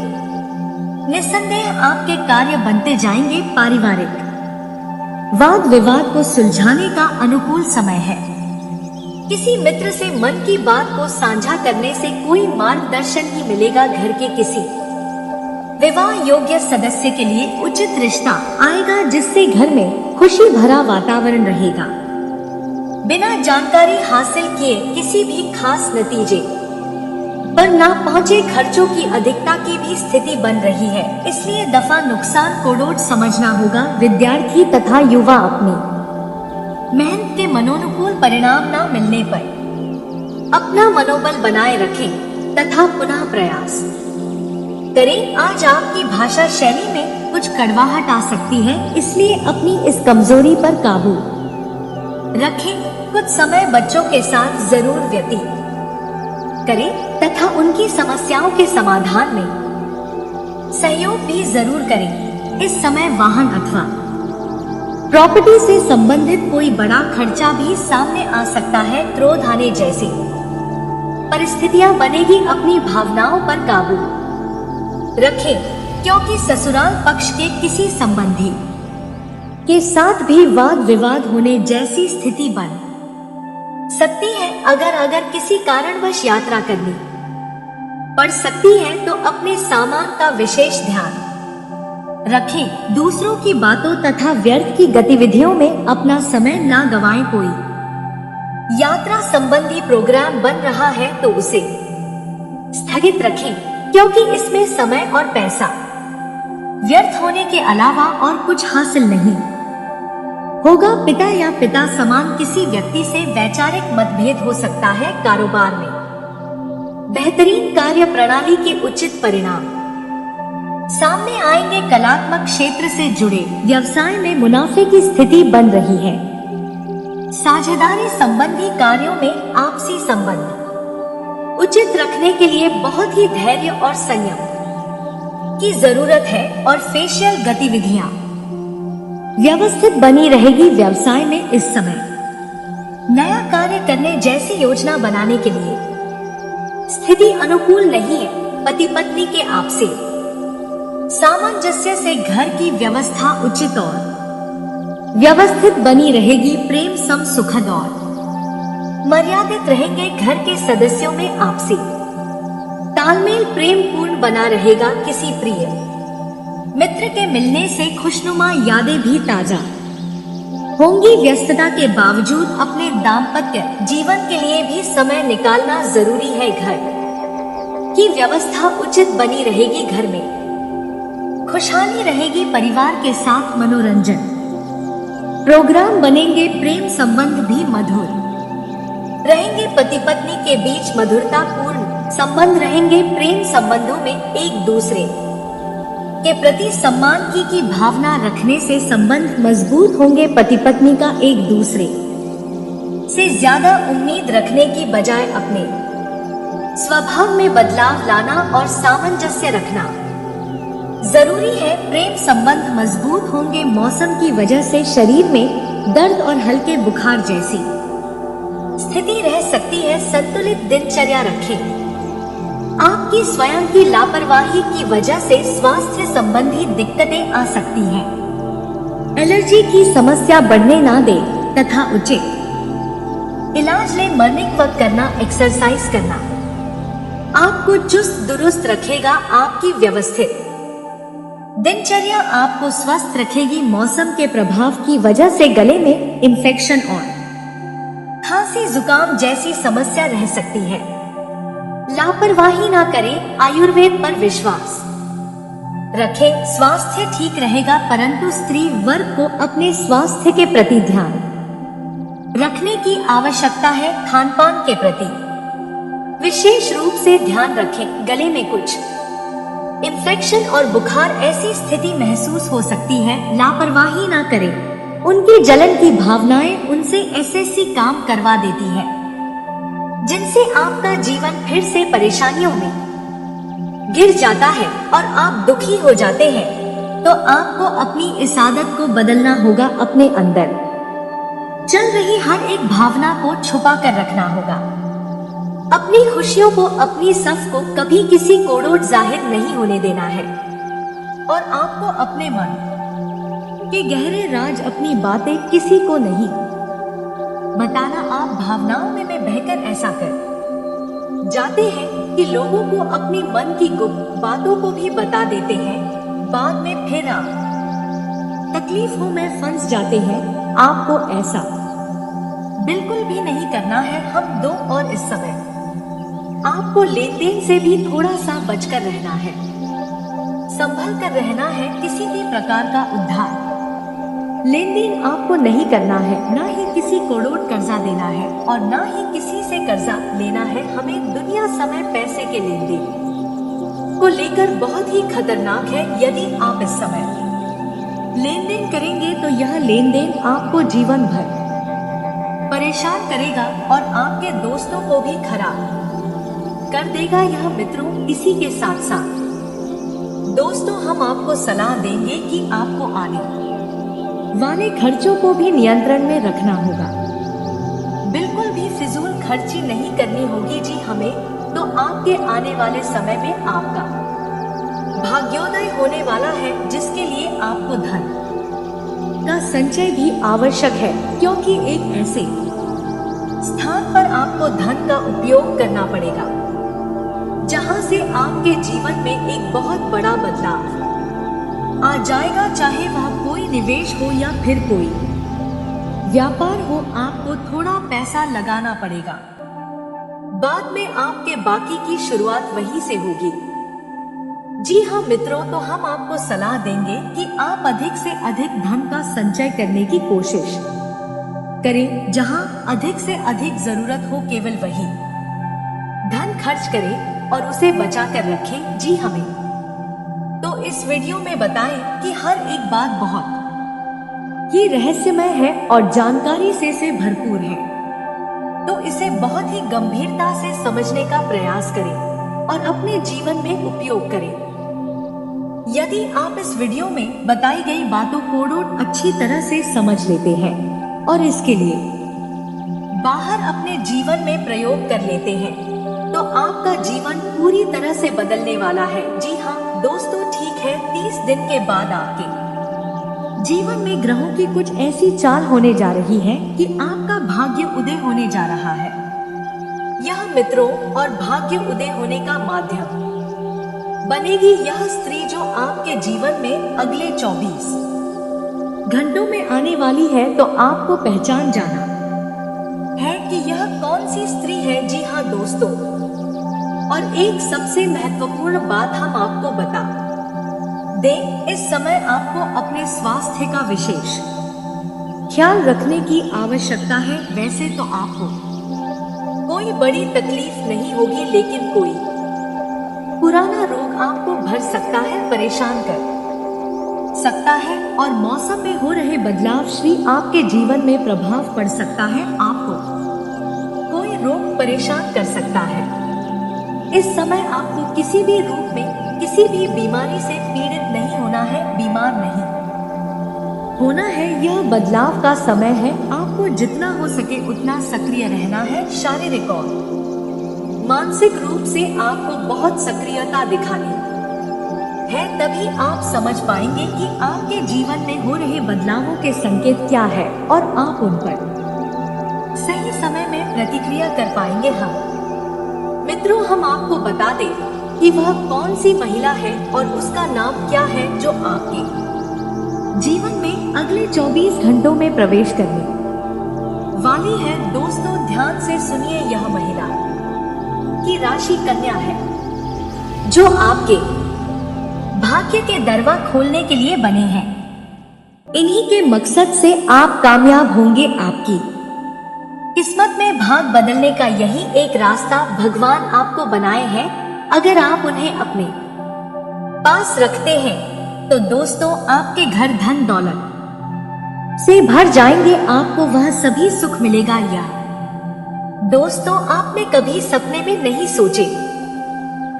निस्संदेह आपके कार्य बनते जाएंगे। पारिवारिक वाद विवाद को सुलझाने का अनुकूल समय है। किसी मित्र से मन की बात को साझा करने से कोई मार्गदर्शन ही मिलेगा। घर के किसी विवाह योग्य सदस्य के लिए उचित रिश्ता आएगा, जिससे घर में खुशी भरा वातावरण रहेगा। बिना जानकारी हासिल किए किसी भी खास नतीजे पर ना पहुंचे खर्चों की अधिकता की भी स्थिति बन रही है, इसलिए दफा नुकसान को डोट समझना होगा। विद्यार्थी तथा युवा अपनी मेहनत के मनोनुकूल परिणाम न मिलने पर अपना मनोबल बनाए रखें तथा पुनः प्रयास करें। आज आपकी भाषा शैली में कुछ कड़वाहट आ सकती है, इसलिए अपनी इस कमजोरी पर काबू रखें। कुछ समय बच्चों के साथ जरूर व्यतीत करें तथा उनकी समस्याओं के समाधान में सहयोग भी जरूर करें। इस समय वाहन अथवा प्रॉपर्टी से संबंधित कोई बड़ा खर्चा भी सामने आ सकता है। क्रोध आने जैसी परिस्थितियां बनेगी। अपनी भावनाओं पर काबू रखें, क्योंकि ससुराल पक्ष के किसी संबंधी के साथ भी वाद विवाद होने जैसी स्थिति बन सकती है। अगर किसी कारणवश यात्रा करनी पड़ सकती है तो अपने सामान का विशेष ध्यान रखें। दूसरों की बातों तथा व्यर्थ की गतिविधियों में अपना समय ना गवाएं। कोई यात्रा संबंधी प्रोग्राम बन रहा है तो उसे स्थगित रखें, क्योंकि इसमें समय और पैसा व्यर्थ होने के अलावा और कुछ हासिल नहीं होगा। पिता या पिता समान किसी व्यक्ति से वैचारिक मतभेद हो सकता है। कारोबार में बेहतरीन कार्य प्रणाली के उचित परिणाम सामने आएंगे। कलात्मक क्षेत्र से जुड़े व्यवसाय में मुनाफे की स्थिति बन रही है। साझेदारी संबंधी कार्यों में आपसी संबंध उचित रखने के लिए बहुत ही धैर्य और संयम की जरूरत है और फेशियल गतिविधियां व्यवस्थित बनी रहेगी। व्यवसाय में इस समय नया कार्य करने जैसी योजना बनाने के लिए स्थिति अनुकूल नहीं है। पति पत्नी के आपसी सामंजस्य से घर की व्यवस्था उचित और व्यवस्थित बनी रहेगी। प्रेम सम सुखद और मर्यादित रहेंगे। घर के सदस्यों में आपसी तालमेल प्रेम पूर्ण बना रहेगा। किसी प्रिय मित्र के मिलने से खुशनुमा यादें भी ताजा होंगी। व्यस्तता के बावजूद अपने दाम्पत्य जीवन के लिए भी समय निकालना जरूरी है। घर की व्यवस्था उचित बनी रहेगी। घर में खुशहाली रहेगी। परिवार के साथ मनोरंजन प्रोग्राम बनेंगे। प्रेम संबंध भी मधुर रहेंगे। पति पत्नी के बीच मधुरता पूर्ण संबंध रहेंगे। प्रेम संबंधों में एक दूसरे के प्रति सम्मान की भावना रखने से संबंध मजबूत होंगे। पति पत्नी का एक दूसरे से ज्यादा उम्मीद रखने की बजाय अपने स्वभाव में बदलाव लाना और सामंजस्य रखना जरूरी है। प्रेम संबंध मजबूत होंगे। मौसम की वजह से शरीर में दर्द और हल्के बुखार जैसी स्थिति रह सकती है। संतुलित दिनचर्या रखें। आपकी स्वयं की लापरवाही की वजह से स्वास्थ्य संबंधी दिक्कतें आ सकती हैं। एलर्जी की समस्या बढ़ने ना दे तथा उचित इलाज ले। मॉर्निंग वॉक करना, एक्सरसाइज करना आपको चुस्त दुरुस्त रखेगा। आपकी व्यवस्थित दिनचर्या आपको स्वस्थ रखेगी। मौसम के प्रभाव की वजह से गले में इंफेक्शन और खांसी जुकाम जैसी समस्या रह सकती है। लापरवाही ना करें। आयुर्वेद पर विश्वास रखें। स्वास्थ्य ठीक रहेगा, परंतु स्त्री वर्ग को अपने स्वास्थ्य के प्रति ध्यान रखने की आवश्यकता है। खानपान के प्रति विशेष रूप से ध्यान रखें। गले में कुछ इंफेक्शन और बुखार ऐसी स्थिति महसूस हो सकती है। लापरवाही ना करें। उनकी जलन की भावनाएं उनसे ऐसे काम करवा देती है जिनसे आपका जीवन फिर से परेशानियों में गिर जाता है और आप दुखी हो जाते हैं। तो आपको अपनी इस आदत को बदलना होगा। अपने अंदर चल रही हर एक भावना को छुपा कर रखना होगा। अपनी खुशियों को, अपनी सफ को कभी किसी को जाहिर नहीं होने देना है और आपको अपने मन के गहरे राज, अपनी बातें किसी को नहीं बताना। आप भावनाओं में बहकर ऐसा कर जाते हैं कि लोगों को अपनी मन की गुप्त बातों को भी बता देते हैं। बाद में फिर आप तकलीफों में फंस जाते हैं। आपको ऐसा बिल्कुल भी नहीं करना है। हम दो और इस समय आपको लेन देन से भी थोड़ा सा बचकर रहना है, संभल कर रहना है। किसी भी प्रकार का उधार लेन देन आपको नहीं करना है, ना ही किसी को कर्जा देना है और ना ही किसी से कर्जा लेना है। हमें दुनिया समय पैसे के लेन देन को लेकर बहुत ही खतरनाक है। यदि आप इस समय लेन देन करेंगे तो यह लेन देन आपको जीवन भर परेशान करेगा और आपके दोस्तों को भी खराब कर देगा। यह मित्रों, इसी के साथ साथ दोस्तों, हम आपको सलाह देंगे कि आपको आने वाले खर्चों को भी नियंत्रण में रखना होगा। बिल्कुल भी फिजूल खर्ची नहीं करनी होगी जी हमें। तो आपके आने वाले समय में आपका भाग्योदय होने वाला है, जिसके लिए आपको धन का संचय भी आवश्यक है, क्योंकि एक ऐसे स्थान पर आपको धन का उपयोग करना पड़ेगा जहां से आपके जीवन में एक बहुत बड़ा बदलाव आ जाएगा। चाहे वह कोई निवेश हो या फिर कोई व्यापार हो, आपको थोड़ा पैसा लगाना पड़ेगा। बाद में आपके बाकी की शुरुआत वहीं से होगी। जी हाँ मित्रों, तो हम आपको सलाह देंगे कि आप अधिक से अधिक धन का संचय करने की कोशिश करें। जहां अधिक से अधिक जरूरत हो, केवल वही धन खर्च करें और उसे बचा कर रखें। जी हमें तो इस वीडियो में बताएं कि हर एक बात बहुत ही रहस्यमय है और जानकारी से भरपूर है। तो इसे बहुत ही गंभीरता से समझने का प्रयास करें और अपने जीवन में उपयोग करें। यदि आप इस वीडियो में बताई गई बातों को अच्छी तरह से समझ लेते हैं और इसके लिए बाहर अपने जीवन में प्रयोग कर लेते हैं, तो आपका जीवन पूरी तरह से बदलने वाला है। जी हाँ दोस्तों, ठीक है, 30 दिन के बाद आपके जीवन में ग्रहों की कुछ ऐसी चाल होने जा रही है कि आपका भाग्य उदय होने जा रहा है। यह मित्रों और भाग्य उदय होने का माध्यम बनेगी यह स्त्री, जो आपके जीवन में अगले 24 घंटों में आने वाली है। तो आपको पहचान जाना है कि यह कौन सी स्त्री है। जी हाँ दोस्तों, और एक सबसे महत्वपूर्ण बात हम आपको बता दें, इस समय आपको अपने स्वास्थ्य का विशेष ख्याल रखने की आवश्यकता है। वैसे तो आपको कोई बड़ी तकलीफ नहीं होगी, लेकिन कोई पुराना रोग आपको भर सकता है, परेशान कर सकता है और मौसम में हो रहे बदलाव से आपके जीवन में प्रभाव पड़ सकता है। आपको कोई रोग परेशान कर सकता है। इस समय आपको किसी भी रूप में किसी भी बीमारी से पीड़ित नहीं होना है, बीमार नहीं होना है। यह बदलाव का समय है। आपको जितना हो सके उतना सक्रिय रहना है। शारीरिक और मानसिक रूप से आपको बहुत सक्रियता दिखानी है, तभी आप समझ पाएंगे कि आपके जीवन में हो रहे बदलावों के संकेत क्या है और आप उन पर सही समय में प्रतिक्रिया कर पाएंगे। हम मित्रों, हम आपको बता दें कि वह कौन सी महिला है और उसका नाम क्या है, जो आपके जीवन में अगले 24 घंटों में प्रवेश करने वाली है। दोस्तों ध्यान से सुनिए, यह महिला की राशि कन्या है, जो आपके भाग्य के दरवाजे खोलने के लिए बने हैं। इन्हीं के मकसद से आप कामयाब होंगे। आपकी किस्मत में भाग बदलने का यही एक रास्ता भगवान आपको बनाए हैं। अगर आप उन्हें अपने पास रखते हैं तो दोस्तों आपके घर धन दौलत से भर जाएंगे, आपको वह सभी सुख मिलेगा। यह दोस्तों आपने कभी सपने में नहीं सोचे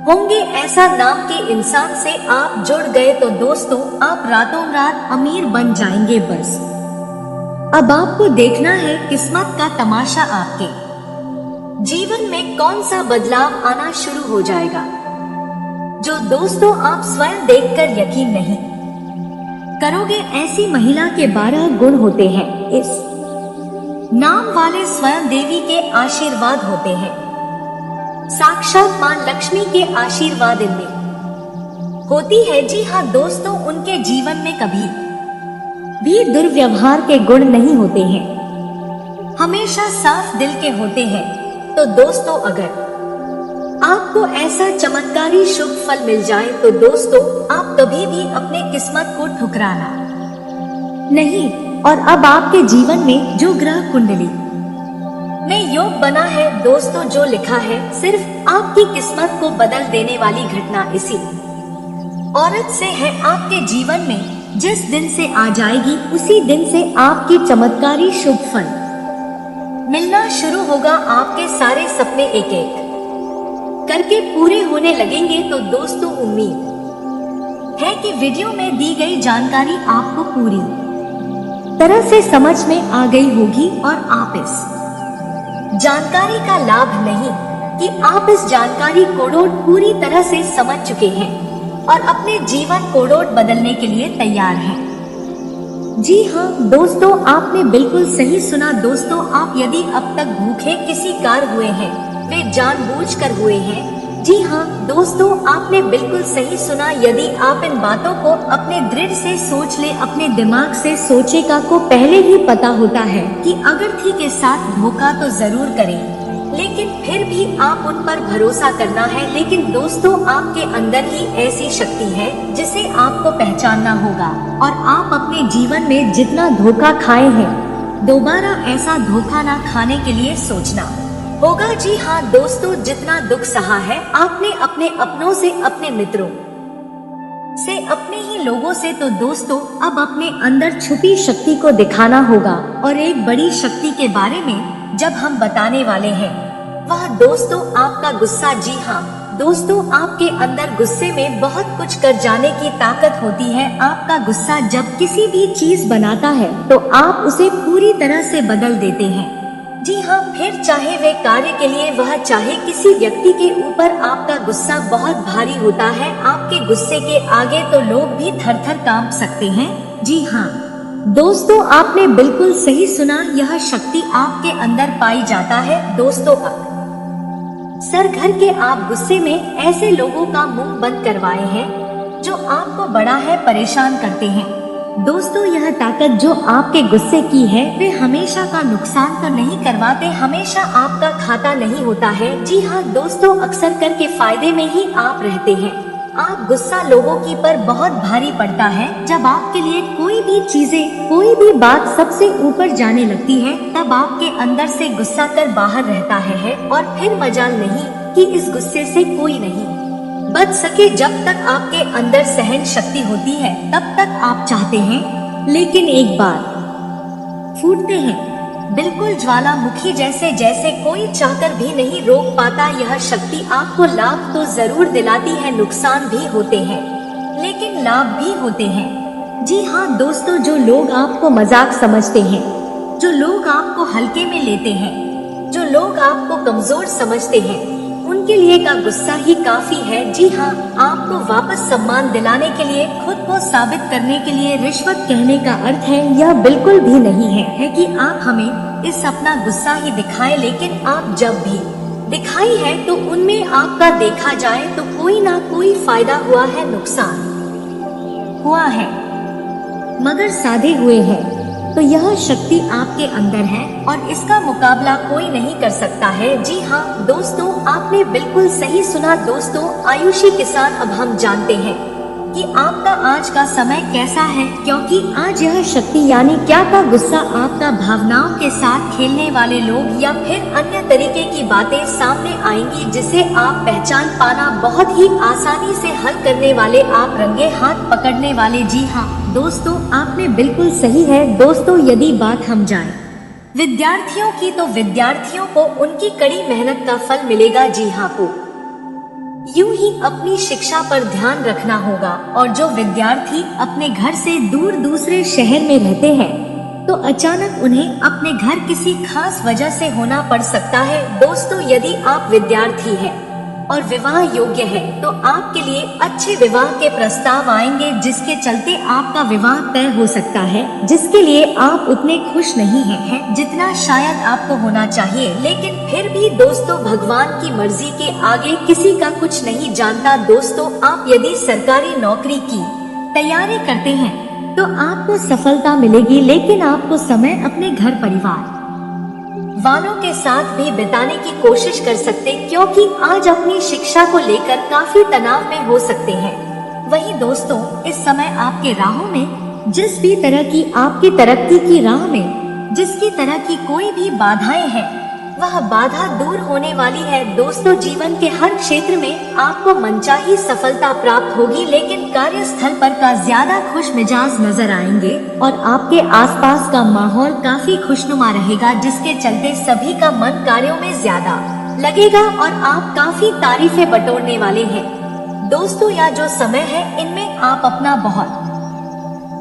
होंगे ऐसा नाम के इंसान से आप जुड़ गए तो दोस्तों आप रातों रात अमीर बन जाएंगे। बस अब आपको देखना है किस्मत का तमाशा, आपके जीवन में कौन सा बदलाव आना शुरू हो जाएगा जो दोस्तों आप स्वयं देखकर यकीन नहीं करोगे। ऐसी महिला के 12 गुण होते हैं। इस नाम वाले स्वयं देवी के आशीर्वाद होते हैं। साक्षात मां लक्ष्मी के आशीर्वाद इनमें होती है। जी हाँ दोस्तों, उनके जीवन में कभी भी दुर्व्यवहार के गुण नहीं होते हैं, हमेशा साफ दिल के होते हैं। तो दोस्तों अगर आपको ऐसा चमत्कारी शुभ फल मिल जाए तो दोस्तों आप कभी भी अपने किस्मत को ठुकराना नहीं। और अब आपके जीवन में जो ग्रह कुंडली में योग बना है दोस्तों, जो लिखा है, सिर्फ आपकी किस्मत को बदल देने वाली घटना इसी औरत से है। आपके जीवन में जिस दिन से आ जाएगी उसी दिन से आपकी चमत्कारी शुभ फल मिलना शुरू होगा। आपके सारे सपने एक एक करके पूरे होने लगेंगे। तो दोस्तों उम्मीद है कि वीडियो में दी गई जानकारी आपको पूरी तरह से समझ में आ गई होगी और आप इस जानकारी का लाभ नहीं कि आप इस जानकारी कोडोड पूरी तरह से समझ चुके हैं और अपने जीवन कोडोड बदलने के लिए तैयार हैं। जी हाँ दोस्तों, आपने बिल्कुल सही सुना। दोस्तों आप यदि अब तक भूखे किसी कार हुए हैं, वे जानबूझकर हुए हैं। जी हाँ दोस्तों, आपने बिल्कुल सही सुना। यदि आप इन बातों को अपने दृढ़ से सोच ले, अपने दिमाग से सोचेगा को पहले ही पता होता है कि अगर थी के साथ धोखा तो जरूर करें, लेकिन फिर भी आप उन पर भरोसा करना है। लेकिन दोस्तों आपके अंदर ही ऐसी शक्ति है जिसे आपको पहचानना होगा और आप अपने जीवन में जितना धोखा खाए हैं दोबारा ऐसा धोखा ना खाने के लिए सोचना होगा। जी हाँ दोस्तों, जितना दुख सहा है आपने अपने अपनों से, अपने मित्रों से, अपने ही लोगों से, तो दोस्तों अब अपने अंदर छुपी शक्ति को दिखाना होगा। और एक बड़ी शक्ति के बारे में जब हम बताने वाले हैं वह दोस्तों आपका गुस्सा। जी हाँ दोस्तों, आपके अंदर गुस्से में बहुत कुछ कर जाने की ताकत होती है। आपका गुस्सा जब किसी भी चीज बनाता है तो आप उसे पूरी तरह से बदल देते हैं। जी हाँ, फिर चाहे वे कार्य के लिए, वह चाहे किसी व्यक्ति के ऊपर, आपका गुस्सा बहुत भारी होता है। आपके गुस्से के आगे तो लोग भी थर थर कांप सकते हैं। जी हाँ दोस्तों, आपने बिल्कुल सही सुना। यह शक्ति आपके अंदर पाई जाता है। दोस्तों सर घर के आप गुस्से में ऐसे लोगों का मुंह बंद करवाए हैं जो आपको बड़ा है परेशान करते हैं। दोस्तों यह ताकत जो आपके गुस्से की है वे हमेशा का नुकसान तो नहीं करवाते, हमेशा आपका खाता नहीं होता है। जी हाँ दोस्तों, अक्सर करके फायदे में ही आप रहते हैं। आप गुस्सा लोगों की पर बहुत भारी पड़ता है। जब आपके लिए कोई भी चीजें, कोई भी बात सबसे ऊपर जाने लगती है तब आपके अंदर से गुस्सा कर बाहर रहता है और फिर मजाल नहीं कि इस गुस्से से कोई नहीं बच सके। जब तक आपके अंदर सहन शक्ति होती है तब तक आप चाहते हैं, लेकिन एक बार फूटते हैं बिल्कुल ज्वालामुखी जैसे, जैसे कोई चाहकर भी नहीं रोक पाता। यह शक्ति आपको लाभ तो जरूर दिलाती है, नुकसान भी होते हैं लेकिन लाभ भी होते हैं। जी हाँ दोस्तों, जो लोग आपको मजाक समझते हैं, जो लोग आपको हल्के में लेते हैं, जो लोग आपको कमजोर समझते हैं, उनके लिए का गुस्सा ही काफी है। जी हाँ, आपको वापस सम्मान दिलाने के लिए, खुद को साबित करने के लिए रिश्वत कहने का अर्थ है यह बिल्कुल भी नहीं है कि आप हमें इस अपना गुस्सा ही दिखाएं। लेकिन आप जब भी दिखाई है तो उनमें आपका देखा जाए तो कोई ना कोई फायदा हुआ है, नुकसान हुआ है, मगर साधे हुए हैं। तो यह शक्ति आपके अंदर है और इसका मुकाबला कोई नहीं कर सकता है। जी हाँ दोस्तों, आपने बिल्कुल सही सुना। दोस्तों आयुषी किसान, अब हम जानते हैं कि आपका आज का समय कैसा है, क्योंकि आज यह शक्ति यानी क्या का गुस्सा आपका भावनाओं के साथ खेलने वाले लोग या फिर अन्य तरीके की बातें सामने आएंगी जिसे आप पहचान पाना बहुत ही आसानी से हल करने वाले, आप रंगे हाथ पकड़ने वाले। जी हाँ दोस्तों, आपने बिल्कुल सही है। दोस्तों, यदि बात हम जाए विद्यार्थियों की, तो विद्यार्थियों को उनकी कड़ी मेहनत का फल मिलेगा। जी हाँ को यूं ही अपनी शिक्षा पर ध्यान रखना होगा। और जो विद्यार्थी अपने घर से दूर दूसरे शहर में रहते हैं तो अचानक उन्हें अपने घर किसी खास वजह से होना पड़ सकता है। दोस्तों, यदि आप विद्यार्थी हैं और विवाह योग्य है तो आपके लिए अच्छे विवाह के प्रस्ताव आएंगे जिसके चलते आपका विवाह तय हो सकता है, जिसके लिए आप उतने खुश नहीं हैं जितना शायद आपको होना चाहिए। लेकिन फिर भी दोस्तों, भगवान की मर्जी के आगे किसी का कुछ नहीं जानता। दोस्तों, आप यदि सरकारी नौकरी की तैयारी करते हैं तो आपको सफलता मिलेगी, लेकिन आपको समय अपने घर परिवार वालों के साथ भी बिताने की कोशिश कर सकते, क्योंकि आज अपनी शिक्षा को लेकर काफी तनाव में हो सकते हैं। वहीं दोस्तों, इस समय आपके राहों में जिस भी तरह की आपकी तरक्की की राह में जिसकी तरह की कोई भी बाधाएं हैं वह बाधा दूर होने वाली है। दोस्तों, जीवन के हर क्षेत्र में आपको मनचाही सफलता प्राप्त होगी, लेकिन कार्यस्थल पर का ज्यादा खुश मिजाज नजर आएंगे और आपके आसपास का माहौल काफी खुशनुमा रहेगा, जिसके चलते सभी का मन कार्यों में ज्यादा लगेगा और आप काफी तारीफें बटोरने वाले हैं। दोस्तों, यह जो समय है इनमें आप अपना बहुत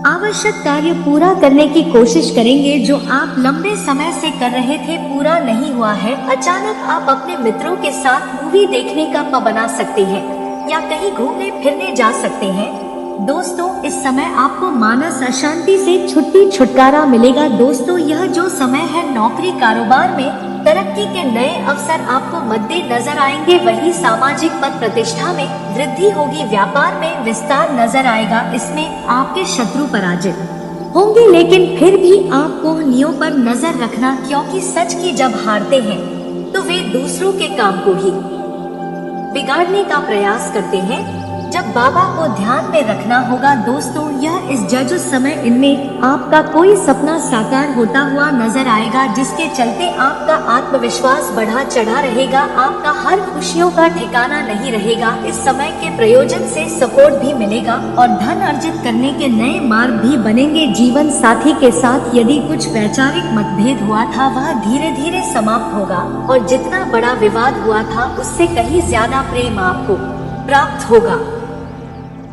आवश्यक कार्य पूरा करने की कोशिश करेंगे जो आप लंबे समय से कर रहे थे, पूरा नहीं हुआ है। अचानक आप अपने मित्रों के साथ मूवी देखने का बना सकते हैं या कहीं घूमने फिरने जा सकते हैं। दोस्तों, इस समय आपको मानस अशांति से छुटकारा मिलेगा। दोस्तों, यह जो समय है नौकरी कारोबार में तरक्की के नए अवसर आपको मद्दे नजर आएंगे। वही सामाजिक पद प्रतिष्ठा में वृद्धि होगी, व्यापार में विस्तार नजर आएगा। इसमें आपके शत्रु पराजित होंगे, लेकिन फिर भी आपको नियों पर नजर रखना, क्योंकि सच की जब हारते हैं तो वे दूसरों के काम को ही बिगाड़ने का प्रयास करते हैं। जब बाबा को ध्यान में रखना होगा। दोस्तों, यह इस जज समय इनमें आपका कोई सपना साकार होता हुआ नजर आएगा, जिसके चलते आपका आत्मविश्वास बढ़ा चढ़ा रहेगा, आपका हर खुशियों का ठिकाना नहीं रहेगा। इस समय के प्रयोजन से सपोर्ट भी मिलेगा और धन अर्जित करने के नए मार्ग भी बनेंगे। जीवन साथी के साथ यदि कुछ वैचारिक मतभेद हुआ था वह धीरे धीरे समाप्त होगा और जितना बड़ा विवाद हुआ था उससे कहीं ज्यादा प्रेम आपको प्राप्त होगा।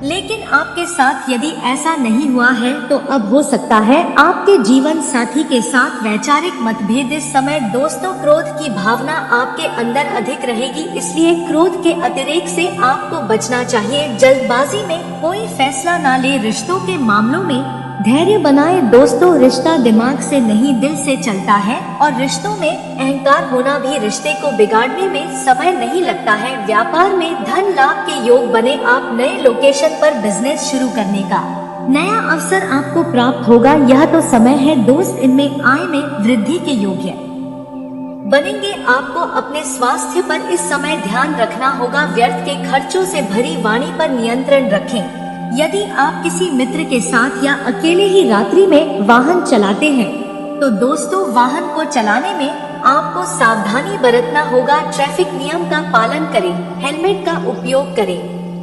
लेकिन आपके साथ यदि ऐसा नहीं हुआ है तो अब हो सकता है आपके जीवन साथी के साथ वैचारिक मतभेद। इस समय दोस्तों, क्रोध की भावना आपके अंदर अधिक रहेगी, इसलिए क्रोध के अतिरेक से आपको बचना चाहिए। जल्दबाजी में कोई फैसला ना ले। रिश्तों के मामलों में धैर्य बनाए। दोस्तों, रिश्ता दिमाग से नहीं दिल से चलता है और रिश्तों में अहंकार होना भी रिश्ते को बिगाड़ने में समय नहीं लगता है। व्यापार में धन लाभ के योग बने। आप नए लोकेशन पर बिजनेस शुरू करने का नया अवसर आपको प्राप्त होगा। यह तो समय है दोस्त, इनमें आय में वृद्धि के योग्य बनेंगे। आपको अपने स्वास्थ्य पर इस समय ध्यान रखना होगा। व्यर्थ के खर्चों से भरी वाणी पर नियंत्रण रखें। यदि आप किसी मित्र के साथ या अकेले ही रात्रि में वाहन चलाते हैं तो दोस्तों, वाहन को चलाने में आपको सावधानी बरतना होगा। ट्रैफिक नियम का पालन करें, हेलमेट का उपयोग करें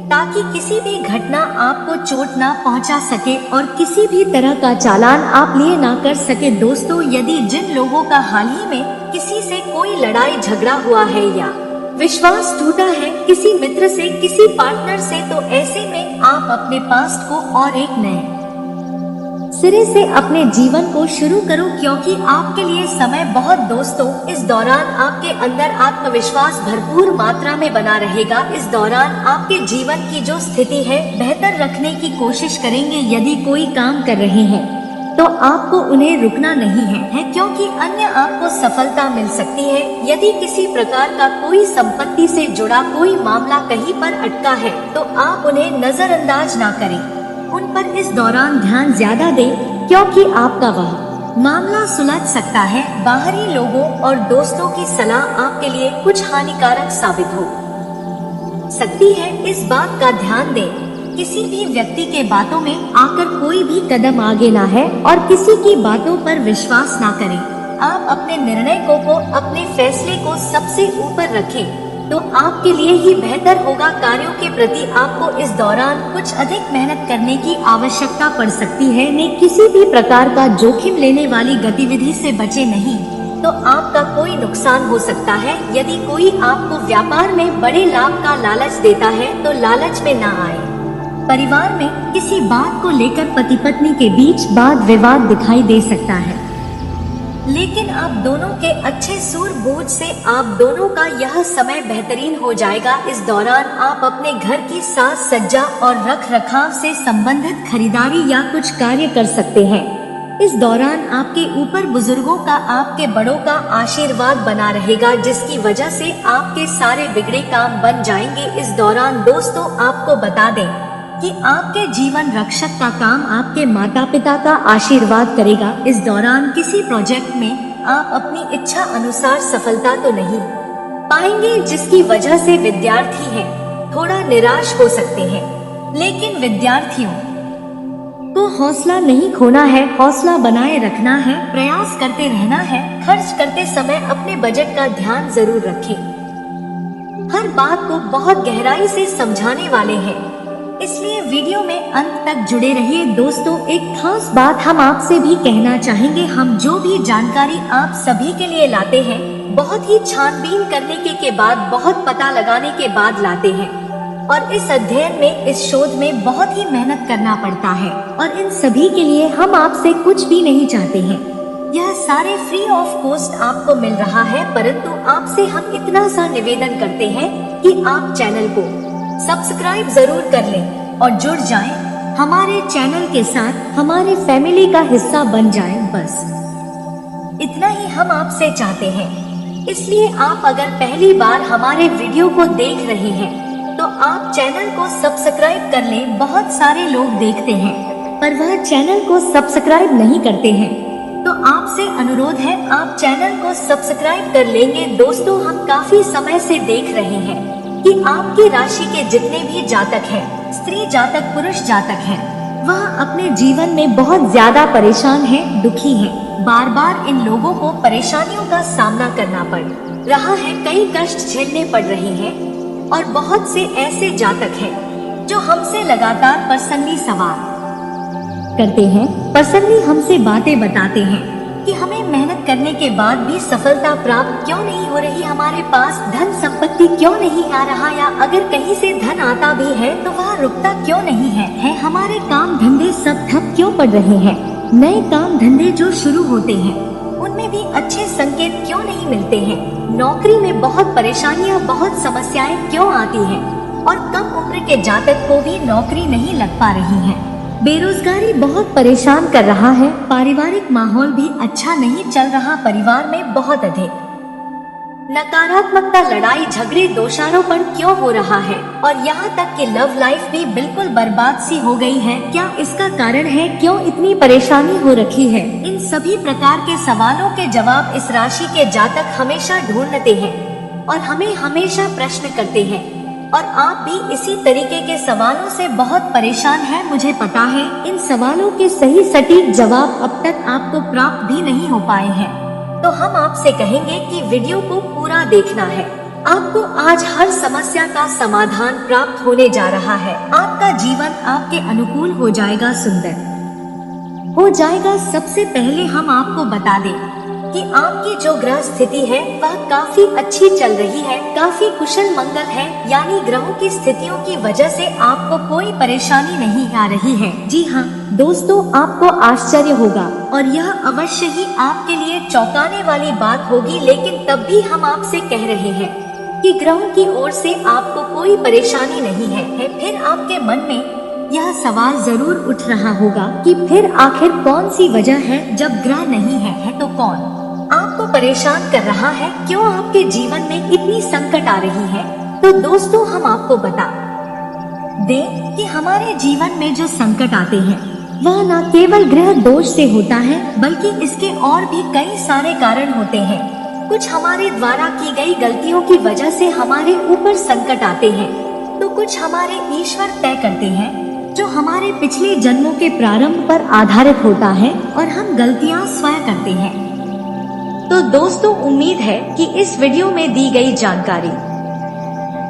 ताकि किसी भी घटना आपको चोट ना पहुंचा सके और किसी भी तरह का चालान आप लिए ना कर सके। दोस्तों, यदि जिन लोगों का हाल ही में किसी से कोई लड़ाई झगड़ा हुआ है या विश्वास टूटा है किसी मित्र से, किसी पार्टनर से, तो ऐसे में आप अपने पास्ट को और एक नए सिरे से अपने जीवन को शुरू करो, क्योंकि आपके लिए समय बहुत दोस्तों, इस दौरान आपके अंदर आत्मविश्वास भरपूर मात्रा में बना रहेगा। इस दौरान आपके जीवन की जो स्थिति है बेहतर रखने की कोशिश करेंगे। यदि कोई काम कर रहे हैं तो आपको उन्हें रुकना नहीं है, क्योंकि अन्य आपको सफलता मिल सकती है। यदि किसी प्रकार का कोई संपत्ति से जुड़ा कोई मामला कहीं पर अटका है तो आप उन्हें नजरअंदाज ना करें, उन पर इस दौरान ध्यान ज्यादा दें, क्योंकि आपका वह मामला सुलझ सकता है। बाहरी लोगों और दोस्तों की सलाह आपके लिए कुछ हानिकारक साबित हो सकती है, इस बात का ध्यान दें। किसी भी व्यक्ति के बातों में आकर कोई भी कदम आगे ना है और किसी की बातों पर विश्वास ना करें। आप अपने निर्णय को अपने फैसले को सबसे ऊपर रखें तो आपके लिए ही बेहतर होगा। कार्यों के प्रति आपको इस दौरान कुछ अधिक मेहनत करने की आवश्यकता पड़ सकती है। ने किसी भी प्रकार का जोखिम लेने वाली गतिविधि से बचे नहीं तो आपका कोई नुकसान हो सकता है। यदि कोई आपको व्यापार में बड़े लाभ का लालच देता है तो लालच में ना आए। परिवार में किसी बात को लेकर पति पत्नी के बीच वाद विवाद दिखाई दे सकता है, लेकिन आप दोनों के अच्छे सूझबूझ से आप दोनों का यह समय बेहतरीन हो जाएगा। इस दौरान आप अपने घर की साज सज्जा और रख रखाव से संबंधित खरीदारी या कुछ कार्य कर सकते हैं। इस दौरान आपके ऊपर बुजुर्गों का, आपके बड़ों का आशीर्वाद बना रहेगा, जिसकी वजह से आपके सारे बिगड़े काम बन जाएंगे। इस दौरान दोस्तों आपको बता दें कि आपके जीवन रक्षक का काम आपके माता पिता का आशीर्वाद करेगा। इस दौरान किसी प्रोजेक्ट में आप अपनी इच्छा अनुसार सफलता तो नहीं पाएंगे, जिसकी वजह से विद्यार्थी हैं थोड़ा निराश हो सकते हैं। लेकिन विद्यार्थियों को हौसला नहीं खोना है, हौसला बनाए रखना है, प्रयास करते रहना है। खर्च करते समय अपने बजट का ध्यान जरूर रखें। हर बात को बहुत गहराई से समझाने वाले हैं, इसलिए वीडियो में अंत तक जुड़े रहिए। दोस्तों एक खास बात हम आपसे भी कहना चाहेंगे, हम जो भी जानकारी आप सभी के लिए लाते हैं बहुत ही छानबीन करने के बाद, बहुत पता लगाने के बाद लाते हैं और इस अध्ययन में, इस शोध में बहुत ही मेहनत करना पड़ता है और इन सभी के लिए हम आपसे कुछ भी नहीं चाहते हैं। यह सारे फ्री ऑफ कॉस्ट आपको मिल रहा है, परंतु आपसे हम इतना सा निवेदन करते हैं कि आप चैनल को सब्सक्राइब जरूर कर लें और जुड़ जाएं हमारे चैनल के साथ, हमारे फैमिली का हिस्सा बन जाएं। बस इतना ही हम आपसे चाहते हैं। इसलिए आप अगर पहली बार हमारे वीडियो को देख रहे हैं तो आप चैनल को सब्सक्राइब कर लें। बहुत सारे लोग देखते हैं पर वह चैनल को सब्सक्राइब नहीं करते हैं, तो आपसे अनुरोध है आप चैनल को सब्सक्राइब कर लेंगे। दोस्तों हम काफी समय से देख रहे हैं कि आपकी राशि के जितने भी जातक हैं, स्त्री जातक, पुरुष जातक हैं, वह अपने जीवन में बहुत ज्यादा परेशान हैं, दुखी हैं। बार बार इन लोगों को परेशानियों का सामना करना पड़ रहा है, कई कष्ट झेलने पड़ रहे हैं और बहुत से ऐसे जातक हैं जो हमसे लगातार पर्सनली सवाल करते हैं, पर्सनली हमसे बातें बताते हैं कि हमें मेहनत करने के बाद भी सफलता प्राप्त क्यों नहीं हो रही, हमारे पास धन संपत्ति क्यों नहीं आ रहा, या अगर कहीं से धन आता भी है तो वह रुकता क्यों नहीं है हमारे काम धंधे सब ठप क्यों पड़ रहे हैं, नए काम धंधे जो शुरू होते हैं उनमें भी अच्छे संकेत क्यों नहीं मिलते हैं, नौकरी में बहुत परेशानियां, बहुत समस्याएं क्यों आती हैं और कम उम्र के जातक को भी नौकरी नहीं लग पा रही है, बेरोजगारी बहुत परेशान कर रहा है, पारिवारिक माहौल भी अच्छा नहीं चल रहा, परिवार में बहुत अधिक नकारात्मकता, लड़ाई झगड़े, दोषारोपण क्यों हो रहा है और यहाँ तक कि लव लाइफ भी बिल्कुल बर्बाद सी हो गई है। क्या इसका कारण है, क्यों इतनी परेशानी हो रखी है? इन सभी प्रकार के सवालों के जवाब इस राशि के जातक हमेशा ढूंढते हैं और हमें हमेशा प्रश्न करते हैं और आप भी इसी तरीके के सवालों से बहुत परेशान हैं, मुझे पता है। इन सवालों के सही सटीक जवाब अब तक आपको प्राप्त भी नहीं हो पाए हैं, तो हम आपसे कहेंगे कि वीडियो को पूरा देखना है। आपको आज हर समस्या का समाधान प्राप्त होने जा रहा है। आपका जीवन आपके अनुकूल हो जाएगा, सुंदर हो जाएगा। सबसे पहले हम आपको बता दें कि आपकी जो ग्रह स्थिति है वह काफी अच्छी चल रही है, काफी कुशल मंगल है, यानी ग्रहों की स्थितियों की वजह से आपको कोई परेशानी नहीं आ रही है। जी हाँ दोस्तों, आपको आश्चर्य होगा और यह अवश्य ही आपके लिए चौंकाने वाली बात होगी, लेकिन तब भी हम आपसे कह रहे हैं कि ग्रहों की ओर से आपको कोई परेशानी नहीं है। फिर आपके मन में यह सवाल जरूर उठ रहा होगा कि फिर आखिर कौन सी वजह है, जब ग्रह नहीं है तो कौन आपको परेशान कर रहा है, क्यों आपके जीवन में इतनी संकट आ रही है? तो दोस्तों हम आपको बता दें कि हमारे जीवन में जो संकट आते हैं वह न केवल ग्रह दोष से होता है, बल्कि इसके और भी कई सारे कारण होते हैं। कुछ हमारे द्वारा की गई गलतियों की वजह से हमारे ऊपर संकट आते हैं, तो कुछ हमारे ईश्वर तय करते हैं जो हमारे पिछले जन्मों के प्रारंभ पर आधारित होता है और हम गलतियां स्वयं करते हैं। तो दोस्तों, उम्मीद है कि इस वीडियो में दी गई जानकारी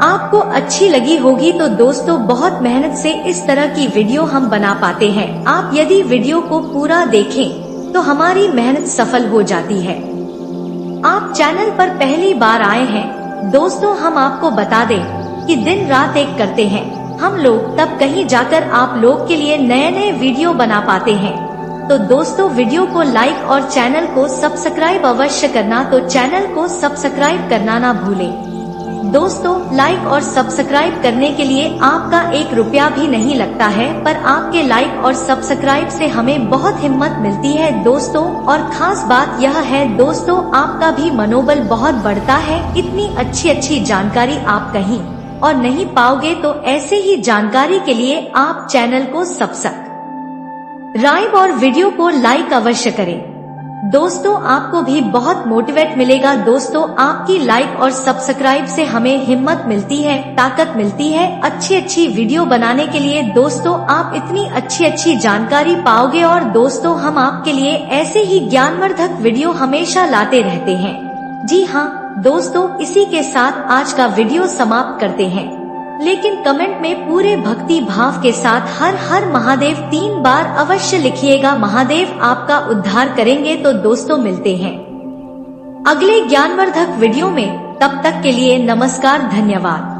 आपको अच्छी लगी होगी। तो दोस्तों, बहुत मेहनत से इस तरह की वीडियो हम बना पाते हैं। आप यदि वीडियो को पूरा देखें तो हमारी मेहनत सफल हो जाती है। आप चैनल पर पहली बार आए हैं दोस्तों, हम आपको बता दें कि दिन रात एक करते हैं हम लोग, तब कहीं जाकर आप लोग के लिए नए नए वीडियो बना पाते हैं। तो दोस्तों, वीडियो को लाइक और चैनल को सब्सक्राइब अवश्य करना। तो चैनल को सब्सक्राइब करना ना भूलें। दोस्तों, लाइक और सब्सक्राइब करने के लिए आपका 1 रुपया भी नहीं लगता है, पर आपके लाइक और सब्सक्राइब से हमें बहुत हिम्मत मिलती है दोस्तों। और खास बात यह है दोस्तों, आपका भी मनोबल बहुत बढ़ता है। इतनी अच्छी जानकारी आप कहीं और नहीं पाओगे। तो ऐसे ही जानकारी के लिए आप चैनल को सब्सक्राइब और वीडियो को लाइक अवश्य करें। दोस्तों, आपको भी बहुत मोटिवेट मिलेगा। दोस्तों, आपकी लाइक और सब्सक्राइब से हमें हिम्मत मिलती है, ताकत मिलती है अच्छी वीडियो बनाने के लिए। दोस्तों, आप इतनी अच्छी जानकारी पाओगे और दोस्तों, हम आपके लिए ऐसे ही ज्ञानवर्धक वीडियो हमेशा लाते रहते हैं। जी हाँ दोस्तों, इसी के साथ आज का वीडियो समाप्त करते हैं, लेकिन कमेंट में पूरे भक्ति भाव के साथ हर हर महादेव 3 बार अवश्य लिखिएगा। महादेव आपका उद्धार करेंगे। तो दोस्तों, मिलते हैं अगले ज्ञानवर्धक वीडियो में। तब तक के लिए नमस्कार, धन्यवाद।